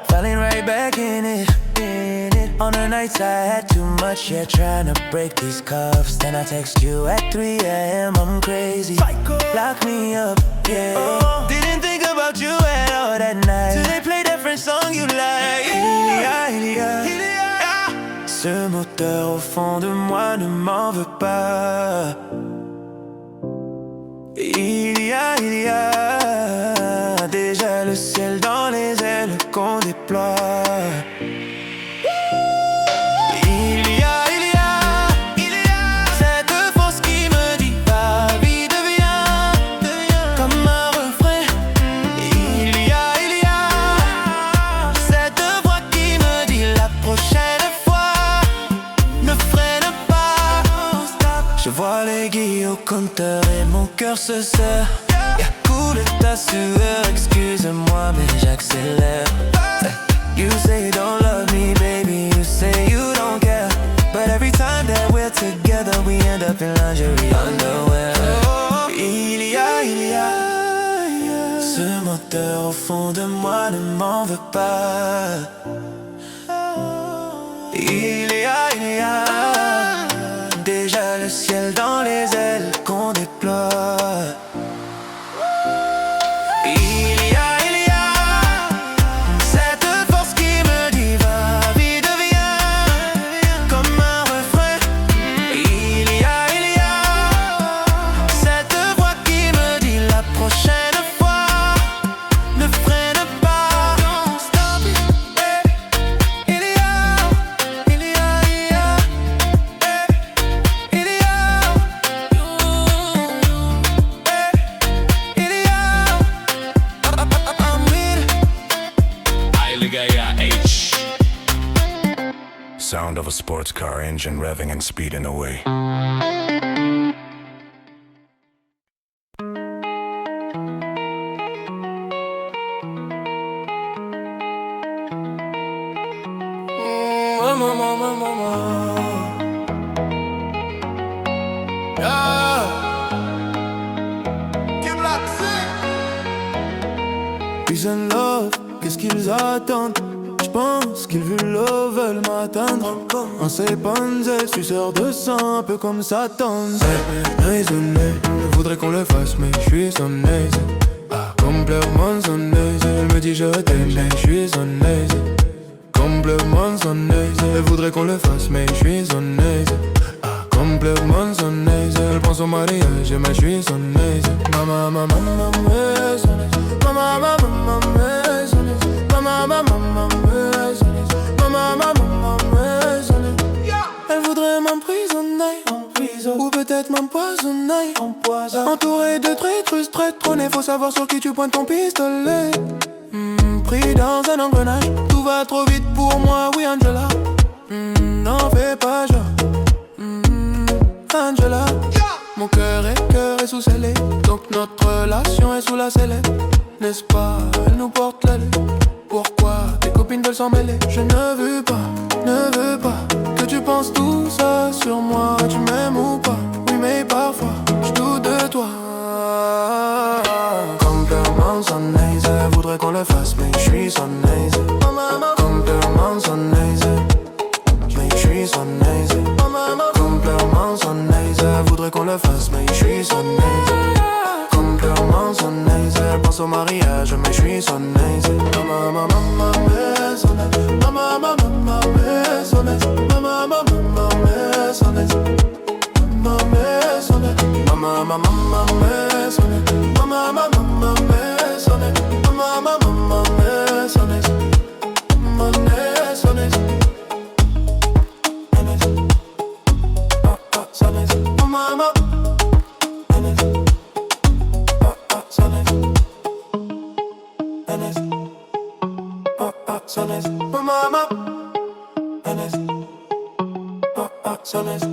falling right back in it. On the nights I had too much, trying to break these cuffs. Then I text you at 3 a.m. I'm crazy. Lock me up, Didn't think about you at all that night. Till they play different song you like. Il y a ce moteur au fond de moi, ne m'en veux pas. Il y a déjà le ciel dans les ailes qu'on déploie. Il y a cette force qui me dit va, vie devient comme un refrain. Il y a cette voix qui me dit la prochaine fois ne freine pas. Je vois l'aiguille au compteur et mon cœur se serre. Coule ta sueur, excuse-moi mais j'accélère. You say you don't love me, baby, you say you don't care. But every time that we're together, we end up in lingerie underwear. fond de moi, ne m'en veux pas. Il y a déjà le ciel dans les ailes qu'on déploie. Il y a cette force qui me dit va, vite viens, comme un refrain. Il y a cette voix qui me dit la prochaine fois ne freine pas. Don't stop it. Il y a Sound of a sports car engine revving and speeding away. Peace and love, qu'est-ce qu'ils attendent? J'pense qu'ils veulent m'atteindre. Un sépanzé, suceur de sang, un peu comme Satan. Raisonné, je voudrais qu'on le fasse, mais j'suis son aise. Complètement son aise. Elle me dit je t'aime, mais j'suis son aise. Complètement son aise. Elle voudrait qu'on le fasse, mais j'suis son aise. Complètement son aise. Elle pense au mariage, mais j'suis son aise. Mama, mama, mama, son aise. Mama, mama, mama, son aise. Mama, mama, mama, son aise. Mama, mama, mama, son aise. Elle voudrait m'emprisonner en prison, ou peut-être m'empoisonner en poison. Entouré de traîtres, trôné, faut savoir sur qui tu pointes ton pistolet. Pris dans un engrenage, tout va trop vite pour moi, oui Angela. N'en fais pas genre, Angela. Mon cœur est sous scellé, donc notre relation est sous la sellette. N'est-ce pas, elle nous porte l'aile. Pourquoi tes copines veulent s'en mêler? Je ne veux pas que tu penses tout ça sur moi. Tu m'aimes ou pas? Oui mais parfois je doute de toi. Complètement son aise. Elle voudrait qu'on le fasse mais je suis son aise. Complètement son aise. Mais je suis son aise. Complètement son aise. Elle voudrait qu'on le fasse mais je suis son aise. Complètement son aise. Elle pense au mariage mais je suis son aise. Mama, mama, mama, son aise. Mama, mama, mama, son aise. Mama, mama, mama, son aise. Mama, son aise. Mama, mama, mama, son aise. Mama, mama, mama, son aise. Mama, mama, mama, son aise. Mama, son aise. Son aise. Mama, Sundays, my mama, Sundays.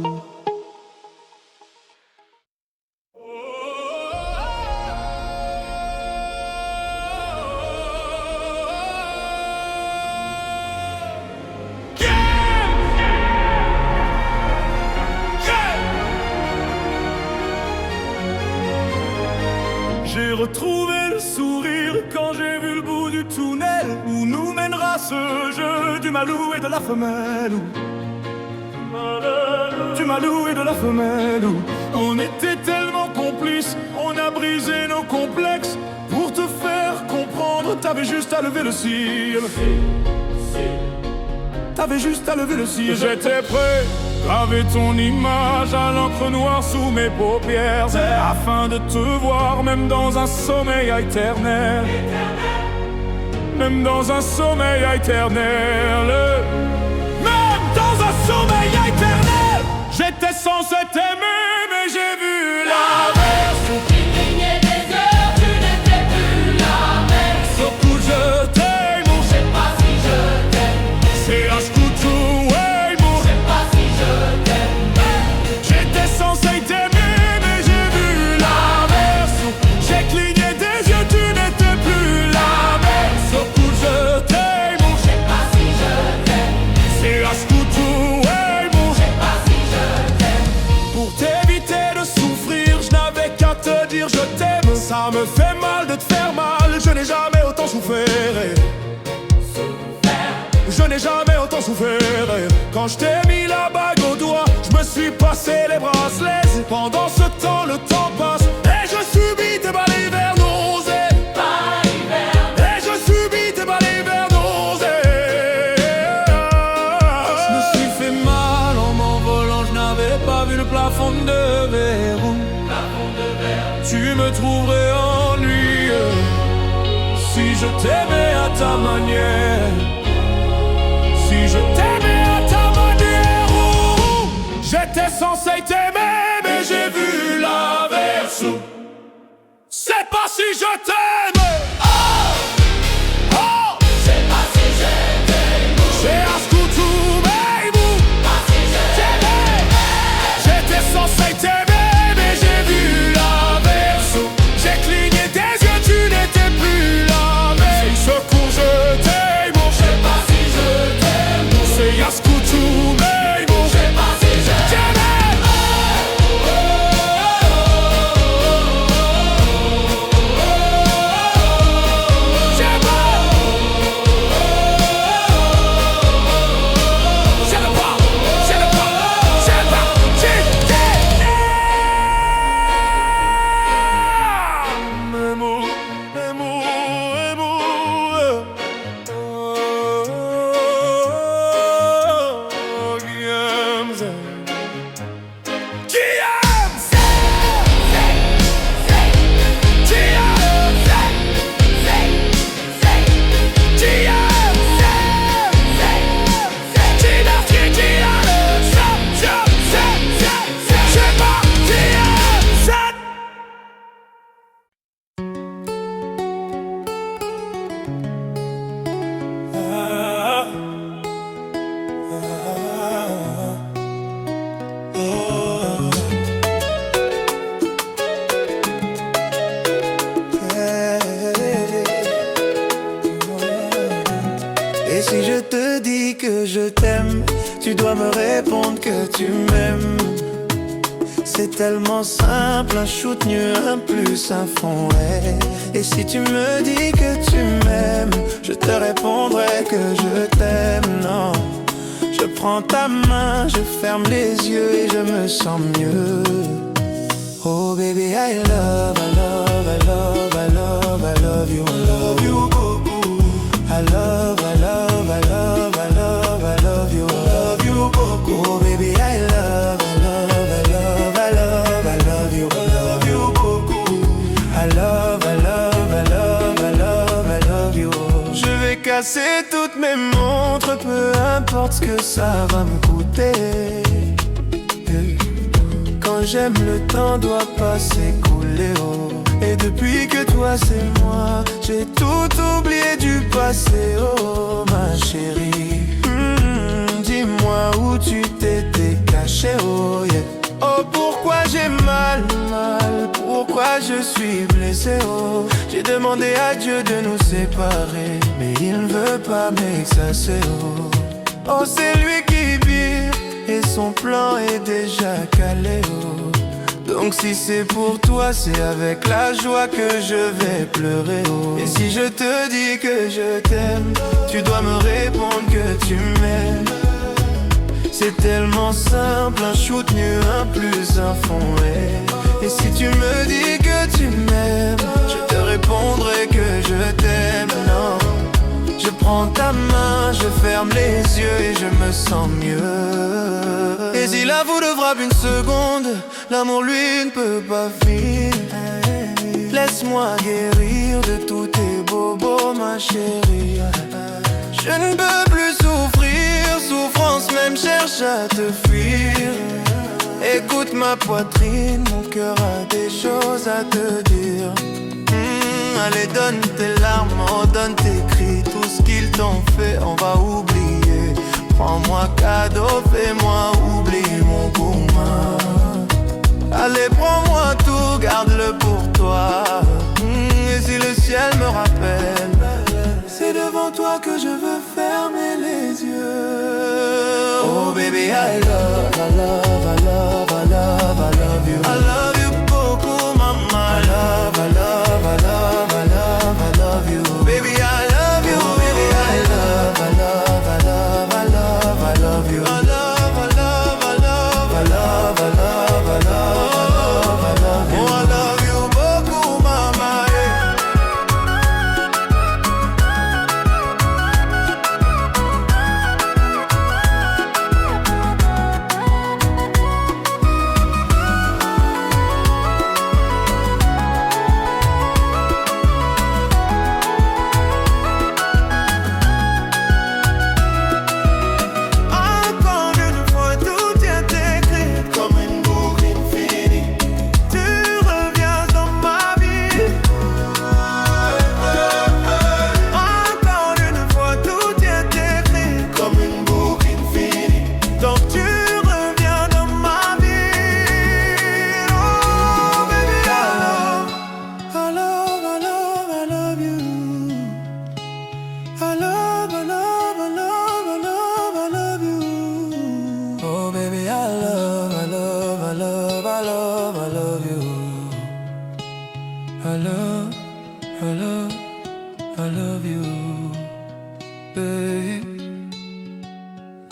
J'ai retrouvé le sourire quand j'ai vu le bout du tunnel où nous mènera ce jeu du malou et de la femelle. Du malou et de la femelle. On était tellement complices, on a brisé nos complexes. Pour te faire comprendre, t'avais juste à lever le cil. T'avais juste à lever le cil. J'étais prêt, graver ton image à l'encre noire sous mes paupières, afin de te voir même dans un sommeil éternel. Même dans un sommeil éternel. Même dans un sommeil éternel. J'étais censé t'aimer mais j'ai vu l'inverse. Il clignait des heures, tu n'étais plus la même. Surtout je t'aime, Je sais pas si je t'aime. c'est à ce que tu aimes. Je sais pas si je t'aime. J'étais censé t'aimer mais j'ai vu l'inverse. J'ai cligné des yeux, tu n'étais plus la même. Surtout je t'aime, Je sais pas si je t'aime. c'est à ce que tu aimes. Je sais pas si je t'aime. Pour t'éviter de souffrir, je n'avais qu'à te dire je t'aime. Ça me fait mal de te faire mal, je n'ai jamais autant souffert. Je n'ai jamais autant souffert. Quand je t'ai mis la bague au doigt, je me suis passé les bracelets. Pendant ce temps, le temps passe et je subis tes balles hivernales. Et je subis tes balles hivernales. Je me suis fait mal en m'envolant, je n'avais pas vu le plafond de verre. Tu me trouverais ennuyeux si je t'aimais à ta manière. Si je t'aimais à ta manière, j'étais censé t'aimer, mais j'ai vu l'inverse. C'est pas si je t'aime. Oh, oh, C'est pas si je t'aime. c'est à ce coup tout baby. Pas si je t'aime. J'étais censé t'aimer, mais j'ai vu l'inverse. J'ai cligné des yeux, tu n'étais plus la même. Ce coup je t'aime, C'est pas si je t'aime. c'est Yaskoutou, mais bon, C'est pas si je t'aime. Et si je te dis que je t'aime, tu dois me répondre que tu m'aimes. C'est tellement simple, un shoot nu, un plus, un fond, ouais. Et si tu me dis que tu m'aimes, je te répondrai que je t'aime, non. Je prends ta main, je ferme les yeux et je me sens mieux. Oh baby, I love, I love, I love, I love, I love you, I love you, beaucoup. I love, I love, I love, I love, I love you, I love you, beaucoup. Oh baby, I love, I love, I love, I love, I love you, I love you, beaucoup. I love, I love, I love, I love, I love you. Je vais casser toutes mes montres, peu importe ce que ça va me coûter. Quand j'aime, le temps doit pas s'écouler, oh. Et depuis que toi c'est moi, j'ai tout oublié du passé, oh ma chérie. Dis-moi où tu t'étais caché, oh yeah. Oh pourquoi j'ai mal, pourquoi je suis blessé, oh. J'ai demandé à Dieu de nous séparer, mais il ne veut pas m'exaucer, oh. Oh c'est lui qui vit et son plan est déjà calé, oh. Donc si c'est pour toi, c'est avec la joie que je vais pleurer, oh. Et si je te dis que je t'aime, tu dois me répondre que tu m'aimes. C'est tellement simple, un shoot nu, un plus, un fond, ouais. Et si tu me dis que tu m'aimes, je te répondrai que je t'aime, non. Je prends ta main, je ferme les yeux et je me sens mieux. Et si la foudre frappe une seconde, l'amour lui ne peut pas finir. Laisse-moi guérir de tous tes bobos, ma chérie. Je ne peux plus souffrir, souffrance même cherche à te fuir. Écoute ma poitrine, mon cœur a des choses à te dire. Allez donne tes larmes, oh, donne tes cris. Tout ce qu'ils t'ont fait, on va oublier. Prends-moi cadeau, fais-moi oublier mon gourmand. Allez prends-moi tout, garde-le pour toi. Et si le ciel me rappelle, c'est devant toi que je veux fermer les yeux. Oh baby, I love, I love, I love, I love, I love you. I love you beaucoup, mama. I love, I love, I love, I love, I love you. Baby, I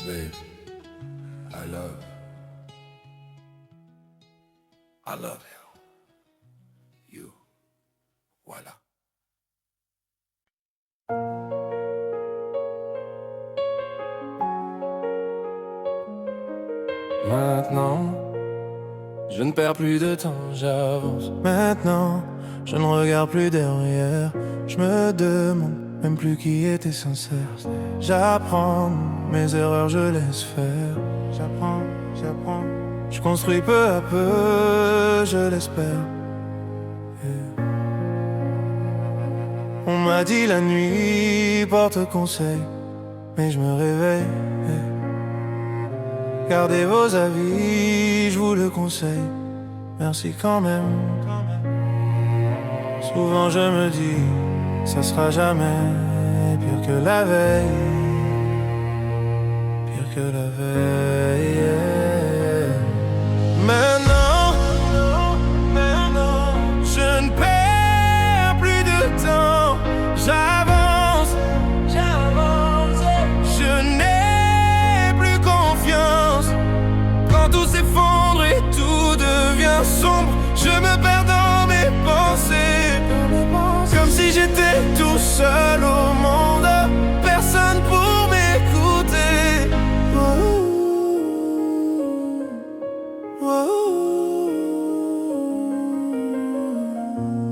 Babe, I love you. Voilà. Maintenant, je ne perds plus de temps, j'avance. Maintenant, je ne regarde plus derrière. Je me demande même plus qui était sincère. J'apprends mes erreurs, je laisse faire. J'apprends. Je construis peu à peu, je l'espère. On m'a dit la nuit porte conseil, mais je me réveille. Gardez vos avis, je vous le conseille. Merci quand même. Souvent je me dis, ça sera jamais pire que la veille. Pire que la veille. Maintenant, je ne perds plus de temps. J'avance. Je n'ai plus confiance. Quand tout s'effondre et tout devient sombre, je me perds dans mes pensées. Comme si j'étais tout seul au monde, personne pour m'écouter.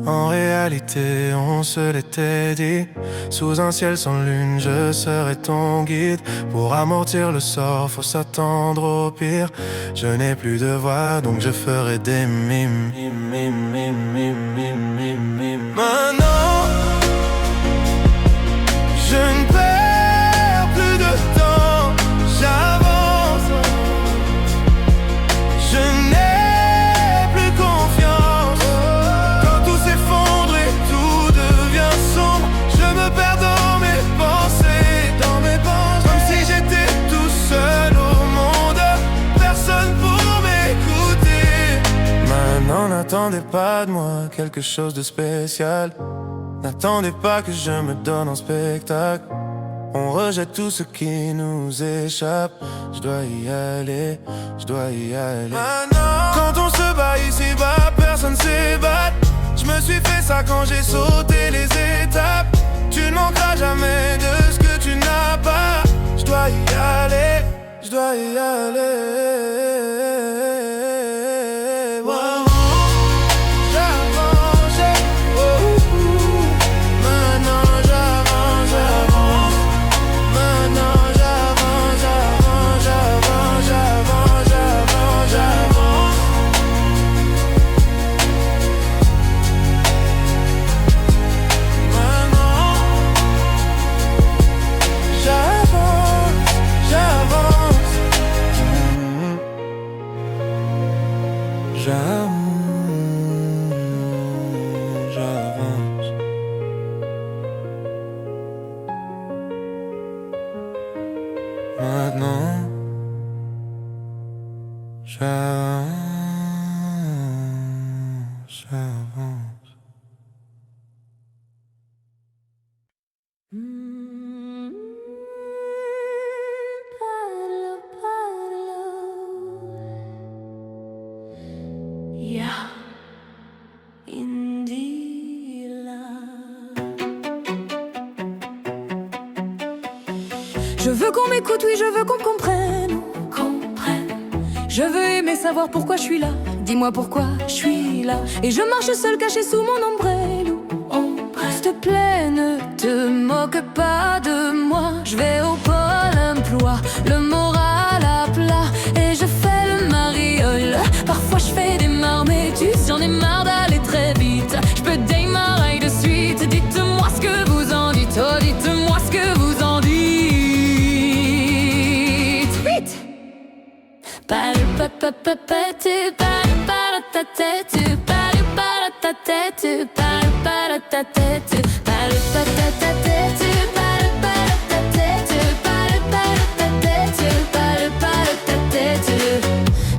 En réalité, on se l'était dit. Sous un ciel sans lune, je serai ton guide. Pour amortir le sort, faut s'attendre au pire. Je n'ai plus de voix, donc je ferai des mimes. Maintenant, je ne perds plus de temps. J'avance. Je n'ai plus confiance. Quand tout s'effondre et tout devient sombre, je me perds dans mes pensées. Comme si j'étais tout seul au monde, personne pour m'écouter. Maintenant, n'attendez pas de moi quelque chose de spécial. N'attendez pas que je me donne en spectacle. On rejette tout ce qui nous échappe. Je dois y aller. Maintenant, quand on se bat ici-bas, personne s'ébat. Je me suis fait ça quand j'ai sauté les étapes. Tu ne manqueras jamais de ce que tu n'as pas. Je dois y aller. Wow. J'avance. Maintenant, j'avance. Je veux qu'on m'écoute, oui, je veux qu'on me comprenne. Je veux aimer savoir pourquoi je suis là. Dis-moi pourquoi je suis là. Et je marche seule cachée sous mon ombrelle. S'il te plaît, ne te moque pas de moi. Je vais au pôle emploi, le moral à plat. Et je fais le mariole. Parfois je fais des marmétus. J'en ai marre d'aller très vite. Je peux démarrer de suite. Dites-moi ce que vous en dites. Oh, dites-moi ce que vous en dites. Vite.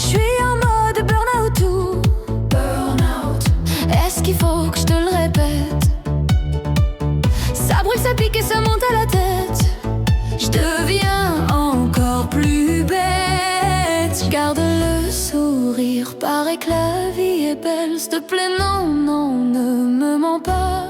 Je suis en mode burn-out. Est-ce qu'il faut que je te le répète? Ça brûle, ça pique et ça monte à la tête. Je deviens encore plus s'il te plaît, non, non, ne me mens pas.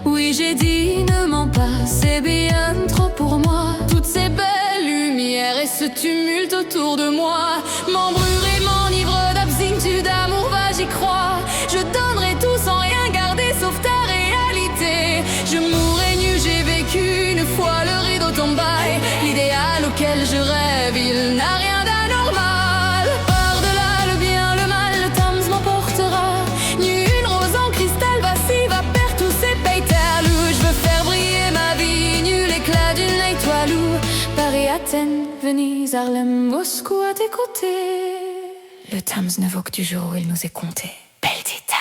Oui, j'ai dit ne mens pas, c'est bien trop pour moi. Toutes ces belles lumières et ce tumulte autour de moi m'embrure et m'enivre d'absinthe d'amour, va, j'y crois. Je donnerai tout sans rien garder sauf ta réalité. Je mourrai nu, j'ai vécu une fois, le rideau tombaille. L'idéal auquel je rêve, il n'a rien d'anormal. Par-delà le bien, le mal, le Thames m'emportera. Nu, une rose en cristal, va-ci, va perdre tous ses pétales. Je veux faire briller ma vie, nu, l'éclat d'une étoile. Paris, Athènes, Venise, Harlem, Moscou à tes côtés. Le Thames ne vaut que du jour où il nous est compté. Belt it out.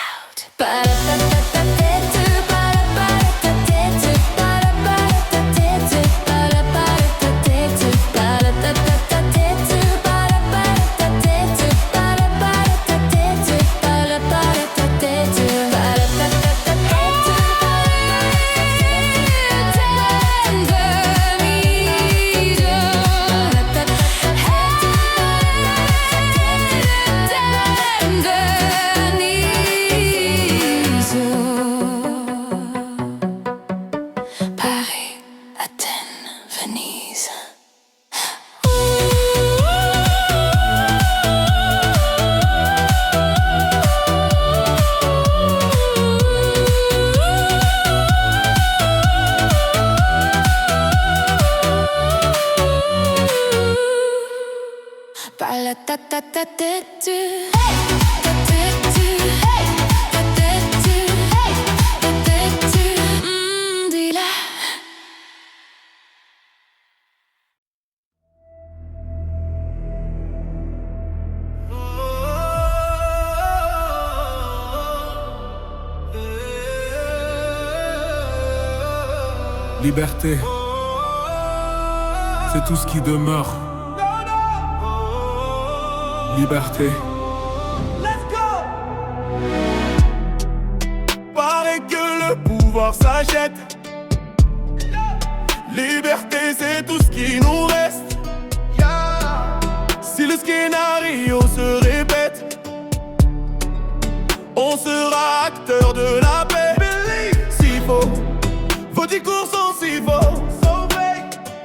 Liberté, c'est tout ce qui demeure. Liberté. Paraît que le pouvoir s'achète. Liberté, c'est tout ce qui nous reste. Si le scénario se répète, on sera acteur de la paix. S'il faut, vos discours sont si faux.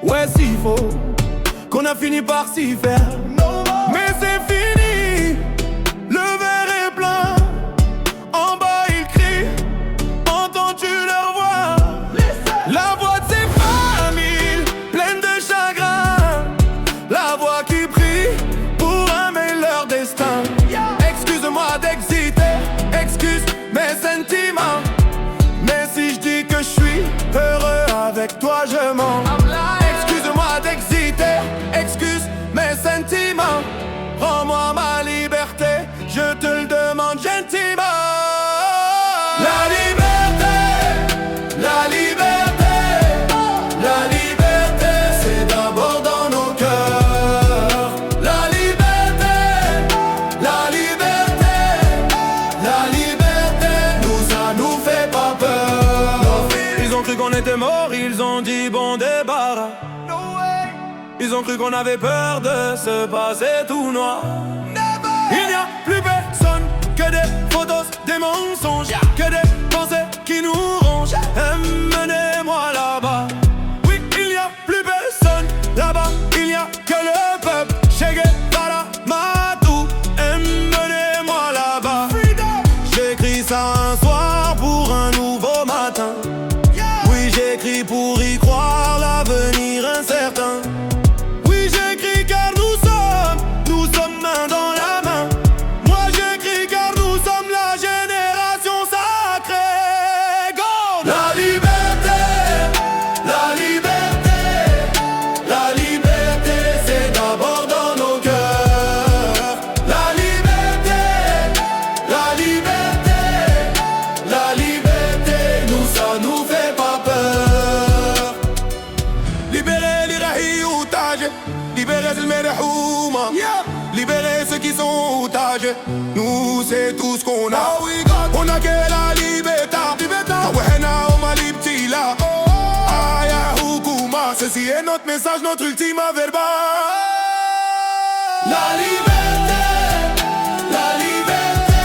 Ouais, s'il faut, qu'on a fini par s'y faire. Mais c'est fini, le verre est plein. En bas ils crient, entends-tu leur voix? La voix de ces familles, pleines de chagrin. La voix qui prie pour aimer leur destin. Excuse-moi d'exiter, excuse mes sentiments. Mais si je dis que je suis heureux avec toi, je mens. Excuse-moi d'exiter, excuse mes sentiments. Rends-moi ma liberté, je te le demande gentiment. La liberté, la liberté, la liberté, c'est d'abord dans nos cœurs. La liberté, la liberté, la liberté, nous ça nous fait pas peur. Ils ont cru qu'on était morts, ils ont dit bon débarras. Ils ont cru qu'on avait peur de se passer tout noir. Il n'y a plus personne que des photos, des mensonges, que des pensées qui nous rongent. Emmenez-moi là-bas. Oui, il n'y a plus personne là-bas. Il n'y a que le peuple. Che Guevara, Matou. Emmenez-moi là-bas. J'écris ça un soir pour un nouveau matin. Oui, j'écris pour y croire, l'avenir incertain. Car nous sommes main dans la main. Moi j'écris car nous sommes la génération sacrée. Go! La liberté, la liberté, la liberté, c'est d'abord dans nos cœurs. La liberté, la liberté, la liberté, nous ça nous fait pas peur. Libérer l'Irahi otage. Libérer libérer ceux qui sont otages. Nous c'est tout ce qu'on a. On a que la liberté. Ceci est notre message, notre ultima verba. La liberté, la liberté,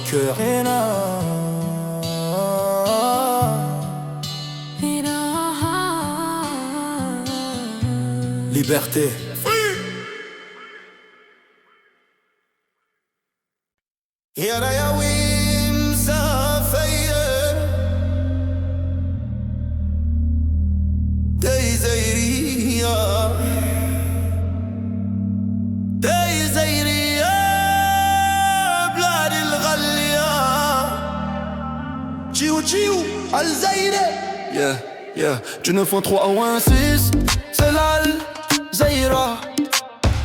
cœur. Liberté. يا رياوي مسافية داي زيرية داي زيرية بلاد الغالية تشيو تشيو الزيرة du 9.3 au 1.6 c'est l'Alzaïra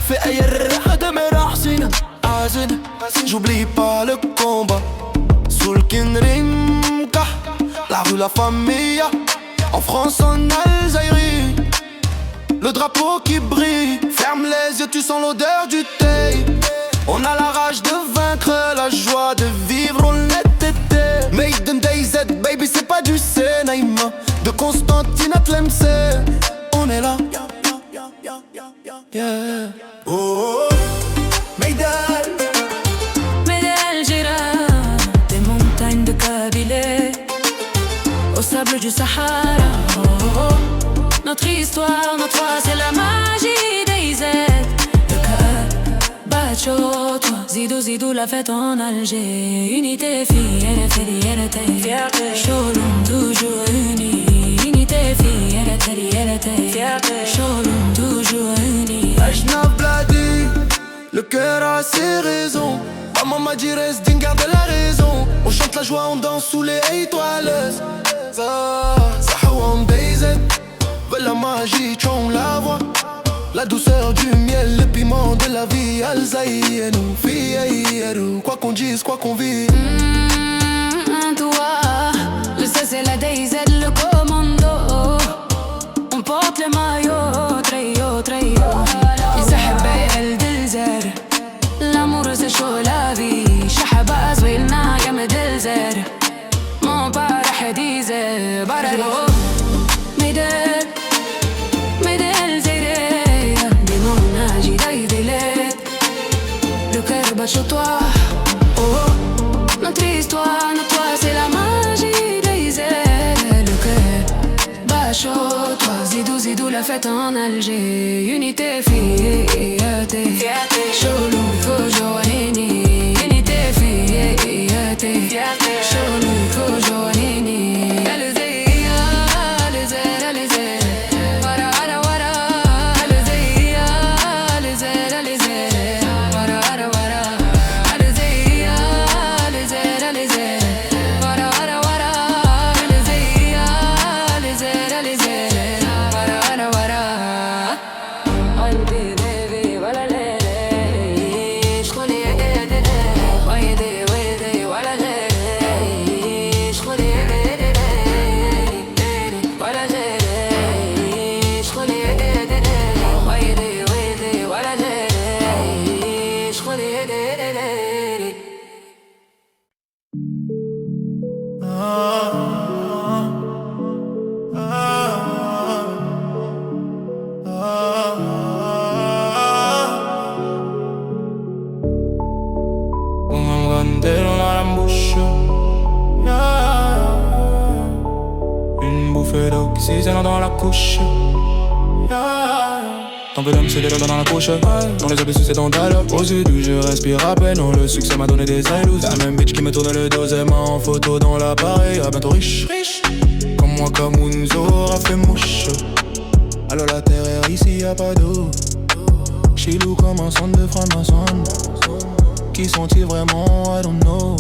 في أي الريحة دمر حسين عازن j'oublie pas le combat sous le Kinrimka la rue la famille en France en Algérie le drapeau qui brille ferme les yeux tu sens l'odeur du thé on a la rage de vaincre la joie de vivre on est été made in DayZ baby c'est pas du Sénaïma de Constantine à Tlemcen on est là yeah. Oh, oh. Meydal Algérie, des montagnes de Kabylie au sable du Sahara. Oh, oh, oh. Notre histoire, notre foi, c'est la magie des Z. Le cœur bat chaud, toi. Zidou, Zidou, la fête en Alger. Unité, fierté. Cholon, toujours unis. Unité, fierté. Cholon, toujours unis. Ajnaf Bladi, le cœur a ses raisons. Maman m'a dit reste digne, garde la raison. On chante la joie, on danse sous les étoiles. Zahouam DayZ, veut la magie, on la voit. La douceur du miel, le piment de la vie. Alzaïenou, fiyayerou. Quoi qu'on dise, quoi qu'on vit. Toi, le C c'est la DayZ, le commando. On porte le maillot, trio. يسحب الدلزر l'amour c'est chaud la vie شحبة زويلنا يا مدلزر مو بارح ديزر بارلو ميدل زيري ديمونا جي دايدلت le cœur bat chez toi oh notre histoire notre toi c'est la magie des ailes le cœur bat chez toi Zidou la fête en Alger unité fierté Cholou Kojorini unité fierté Cholou Kojorini Alzaïa Wara Alzaïa Wara Alzaïa Wara Oxygène dans la couche. T'en veux l'homme, c'est les doigts dans la couche. Dans les abysses, c'est dans ta loque. Aux yeux du je respire à peine. Le succès m'a donné des ailes. La même bitch qui me tourne le dos. Et m'a en photo dans l'appareil. À bientôt riche. Comme moi, comme Unzo, a fait mouche. Alors la terre est ici, y'a pas d'eau. Chilou comme un son de franc-maçon. Qui sont-ils vraiment? I don't know.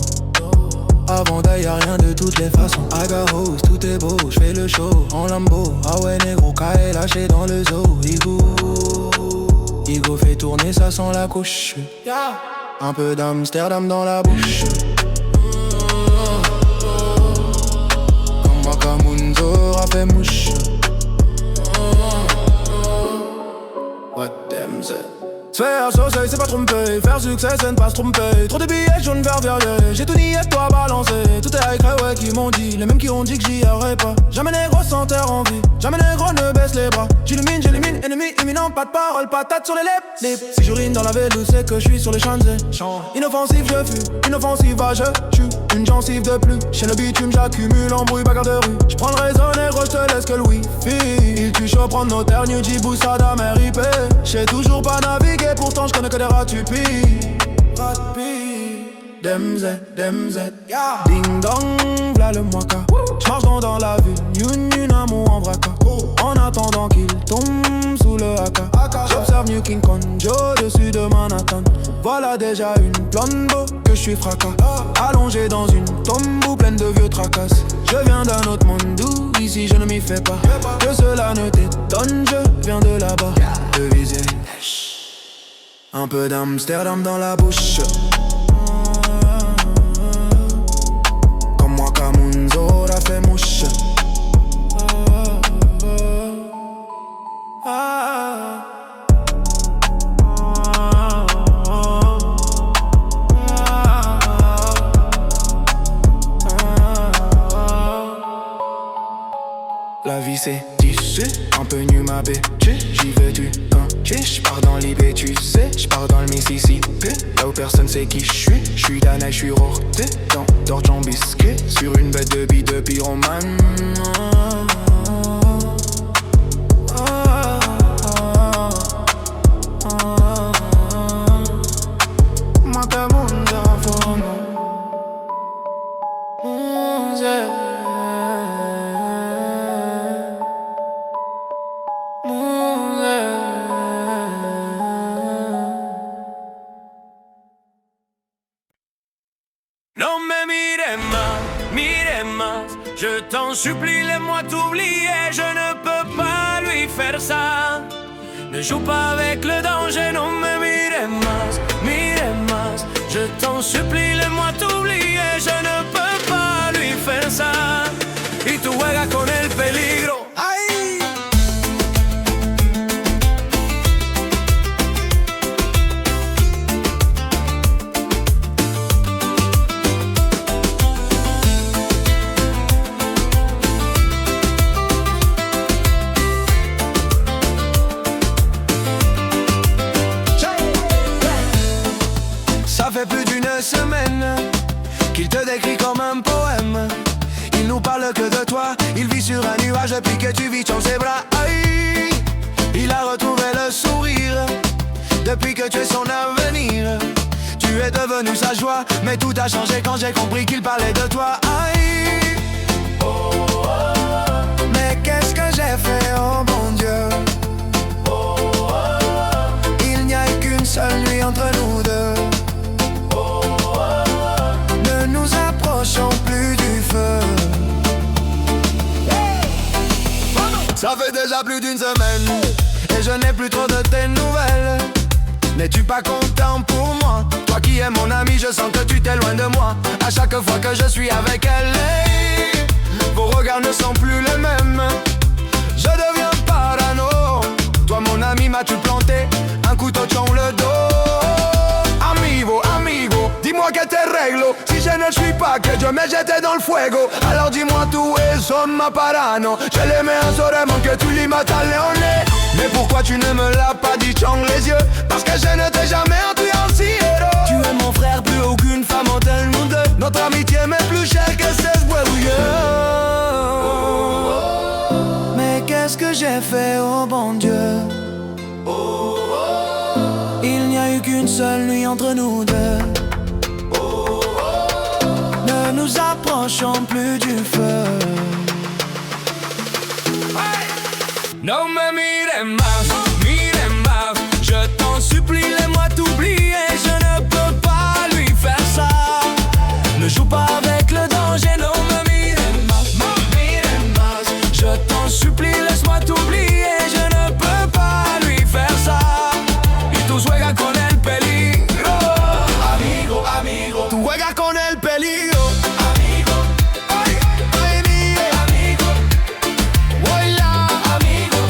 Avant d'ailleurs y'a rien de toutes les façons. I got hoes, tout est beau, j'fais le show en Lambo. Ah ouais négro, K est lâché dans le zoo. Igo fait tourner, ça sent la couche. Un peu d'Amsterdam dans la bouche. Comme Makamunzo a fait mouche. What them say? Se faire saucer, c'est pas tromper. Faire succès, c'est ne pas se tromper. Trop de billets jaunes vert verrier. J'ai tout nié, toi balancé. Tout est avec ouais qui m'ont dit. Les mêmes qui ont dit que j'y aurais pas. Jamais négro sans terre en vie. Jamais négro ne baisse les bras. J'illumine, ennemi imminent. Pas de parole, patate sur les lèvres. Si j'urine dans la vélo, c'est que je suis sur les Champs-Élysées. Inoffensif, je fuis. Inoffensive, je tue. Une gencive de plus. Chez le bitume, j'accumule embrouille, bagarre de rue. J'prends le réseau négro, j'te laisse que le wifi. Il tue chaud, prendre notaire, New Djibou, Sadam, RIP. J'sais toujours pas naviguer. Pourtant j'connais que des ratupis. DMZ, yeah. Ding dong, v'là le moika. J'marche dans la ville, une amour en vraca. En attendant qu'il tombe sous le haka. J'observe New King Konjo dessus de Manhattan. Voilà déjà une plombo que j'suis fracas. Allongé dans une tombe pleine de vieux tracasses. Je viens d'un autre monde d'où ici je ne m'y fais pas. Que cela ne t'étonne, je viens de là-bas. De viser un peu d'Amsterdam dans la bouche. Comme moi, Kamunzo, a fait mouche. La vie c'est tissu, un peu nu ma bitch. J'y vais du j'pars dans l'IB, tu sais, j'pars dans le Mississippi. Là où personne sait qui j'suis, j'suis Danaï, j'suis rorté. Dans d'orge en biscuit, sur une bête de billes de pyromane. Je t'en supplie, laisse-moi t'oublier, je ne peux pas lui faire ça. Ne joue pas avec le danger, no me mires más. Je t'en supplie, laisse-moi t'oublier, je ne peux pas lui faire ça. Y tú juegas con el peligro. ¡Ay! Plus d'une semaine qu'il te décrit comme un poème. Il nous parle que de toi, il vit sur un nuage depuis que tu vis dans ses bras. Aïe, il a retrouvé le sourire depuis que tu es son avenir. Tu es devenu sa joie, mais tout a changé quand j'ai compris qu'il parlait de toi. Aïe, oh, oh, oh. Mais qu'est-ce que j'ai fait, oh mon Dieu. Oh, oh, oh. Il n'y a qu'une seule nuit entre nous deux. Nous approchons plus du feu. Ça fait déjà plus d'une semaine et je n'ai plus trop de tes nouvelles. N'es-tu pas content pour moi? Toi qui es mon ami, je sens que tu t'éloignes de moi. À chaque fois que je suis avec elle, hey, vos regards ne sont plus les mêmes. Je deviens parano. Toi mon ami, m'as-tu planté un couteau dans le dos? Amigo, dis-moi que te réglo. Si je ne suis pas que Dieu me jette dans le fuego. Alors dis-moi tú eso ma parano. Je l'aimais en soirement que tu lui matas leoné. Mais pourquoi tu ne me l'as pas dit dans les yeux? Parce que je ne t'ai jamais entusiasmé. Tu es mon frère, plus aucune femme entre nous deux. Notre amitié m'est plus chère que 16 bois. Mais qu'est-ce que j'ai fait, oh bon Dieu? Il n'y a eu qu'une seule nuit entre nous deux. Ne nous approchons plus du feu. No me mires más, je t'en supplie, laisse-moi t'oublier, je ne peux pas lui faire ça. Ne joue pas avec le danger, no me mires más, je t'en supplie, laisse-moi t'oublier, je ne peux pas lui faire ça. Tú juegas con el peligro. Amigo, tú juegas con el peligro. Amigo, ay, amigo, voy ya. Amigo,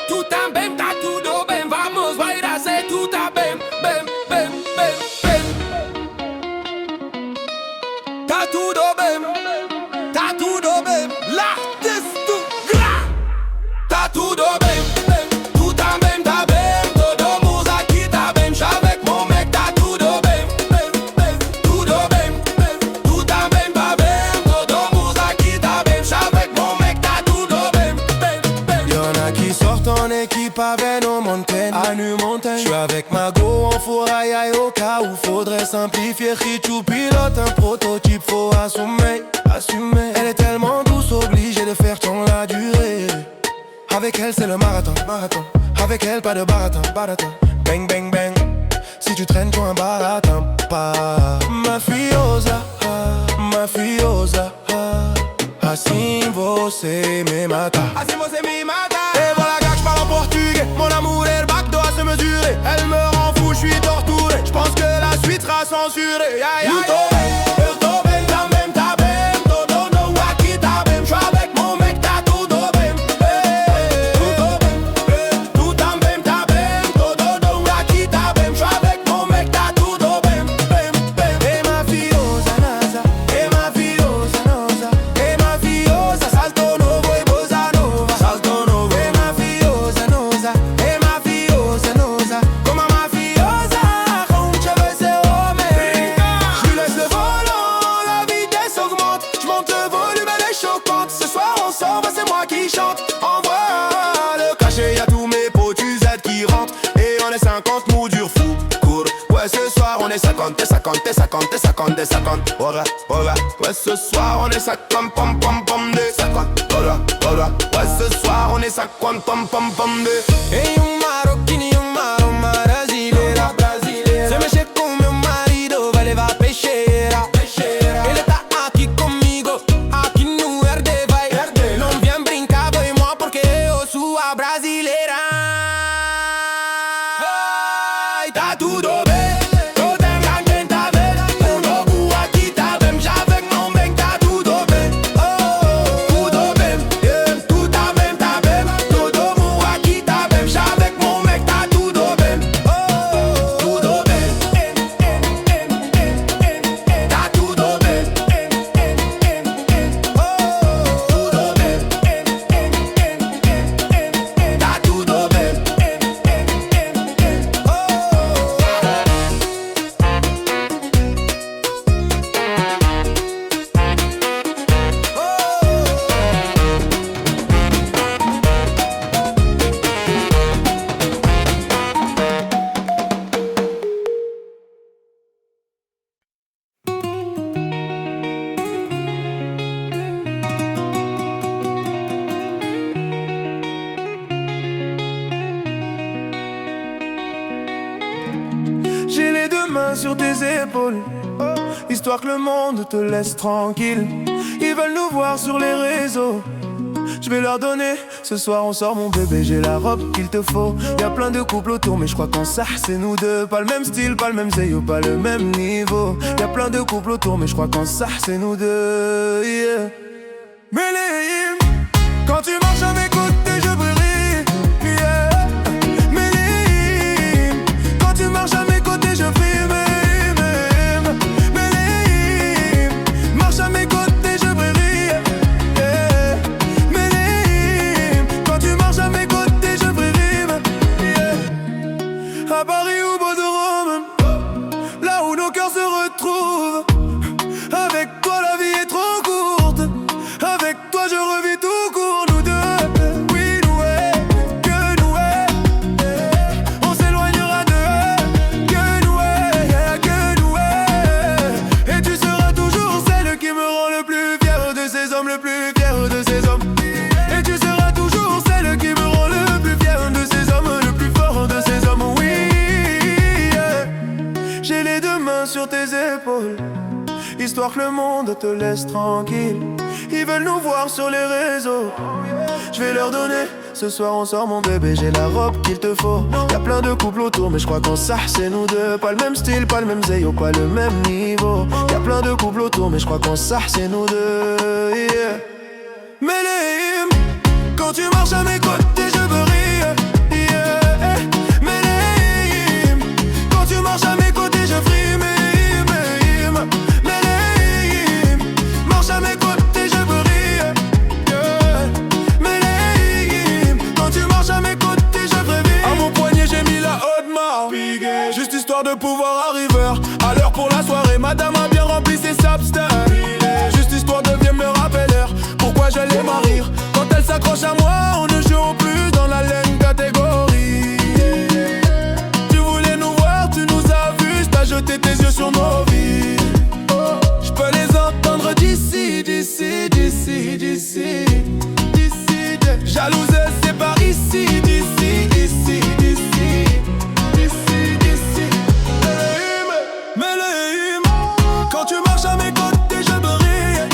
tú también, está todo bien. Vamos, bailar, se tú también, ven, ven, ven, ven. Está todo bien, l'artiste tout gras. Está todo bien, tú también, está bien. Todo mundo aquí está bien, j'avec mon mec, está todo bien, todo bien. Tú también, está bien. Todo mundo aquí está bien, j'avec mon mec, está todo bien, Y'en a qui sortent en équipe avec nos montagnes, à nu montagne. J'suis avec ma go en fourraille au cas où faudrait simplifier. Richou pilote un prototype, faut assumer. Elle est tellement douce, obligée de faire tant la durée. Avec elle c'est le marathon. Avec elle pas de baratin. Bang bang bang. Si tu traînes pour un baratin, pas mafiosa. Assim você me mata. Et voilà gars, j'parle en portugais. Mon amour et le bac doit se mesurer. Elle me rend fou, j'suis torturé. J'pense que la suite sera censurée. Eu tô bem, também tá bem. Todo no aqui tá bem. J'suis avec mon mec, tá tudo bem. Tu também tá bem. Todo no aqui tá bem. J'suis avec mon mec, tá tudo bem. E mafiosa nasa, e mafiosa nosa, e mafiosa salto novo e bossa nova. E mafiosa nosa, e mafiosa nosa. Como a mafiosa, com cheveux c'est homem. J'lui laisse le volant, la vitesse augmente. J'monte le volume, elle est choquante. Ce soir on sort, bah c'est moi qui chante. Envoie le cachet, y'a tous mes potes Z qui rentrent. Et on est 50 mous dur fou court. Ouais ce soir on est 50. Ora. Ouais ce soir on est 50 pom pom pom de 50. Ora. Ouais ce soir on est 50 pom pom pom de. Ei marroquini, brasileira. Se mexer com meu marido vai levar peixeira. Ele tá aqui comigo, aqui no RD vai. Não vem brincar, boy, moi, porque eu sou a brasileira. Ai, tá tudo bem. J'ai les deux mains sur tes épaules, histoire que le monde te laisse tranquille. Ils veulent nous voir sur les réseaux, je vais leur donner. Ce soir on sort mon bébé, j'ai la robe qu'il te faut. Y'a plein de couples autour mais je crois qu'en ça c'est nous deux. Pas le même style, pas le même zéyo, pas le même niveau. Y'a plein de couples autour mais je crois qu'en ça c'est nous deux, yeah. Méléim, quand tu marches à mes côtés je brille, yeah. Méléim, quand tu marches à mes côtés je brille. Méléim, marche à mes côtés je brille, yeah. Méléim, quand tu marches à mes côtés je brille, yeah. À Paris ou Bordeaux, là où nos cœurs se retrouvent. Avec toi la vie est trop courte. Avec toi je revis tout court, nous deux. Oui, nous, que nous, on s'éloignera d'eux. Que nous, et tu seras toujours celle qui me rend le plus fier de ces hommes, le plus fier de ces hommes. Et tu seras toujours celle qui me rend le plus fier de ces hommes, le plus fort de ces hommes, oui, yeah. J'ai les deux mains sur tes épaules, histoire que le monde te laisse tranquille. Ils veulent nous voir sur les réseaux, je vais leur donner. Ce soir on sort mon bébé, j'ai la robe qu'il te faut. Y'a plein de couples autour mais je crois qu'en ça c'est nous deux. Pas le même style, pas le même zéyo, pas le même niveau. Y'a plein de couples autour mais je crois qu'en ça c'est nous deux, yeah. Méléim, quand tu marches à mes côtés je brille. de pouvoir arriveur. À l'heure pour la soirée, madame a bien rempli ses substances. Juste histoire de bien me rappeler l'heure. Pourquoi je l'aime à rire. Quand elle s'accroche à moi, on ne joue plus dans la laine catégorie. Tu voulais nous voir, tu nous as vus, t'as jeté tes yeux sur nos vies. Je peux les entendre d'ici, d'ici, d'ici, d'ici, d'ici. Jalouse, c'est par ici, d'ici, d'ici, d'ici, d'ici, d'ici. Méléhim, quand tu marches à mes côtés, je brille.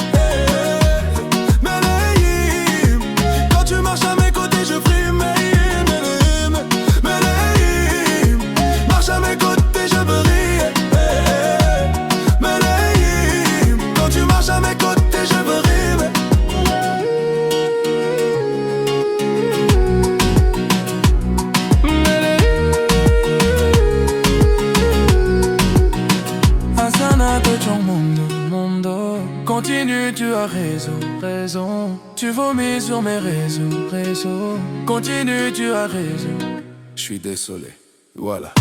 Méléhim, quand tu marches à mes côtés, je brille. Méléhim, Méléhim, marche à mes côtés, je brille. Méléhim, quand tu marches à mes côtés, je brille. Continue, tu as raison, raison. Tu vomis sur mes réseaux, réseaux. Continue, tu as raison. Je suis désolé, voilà.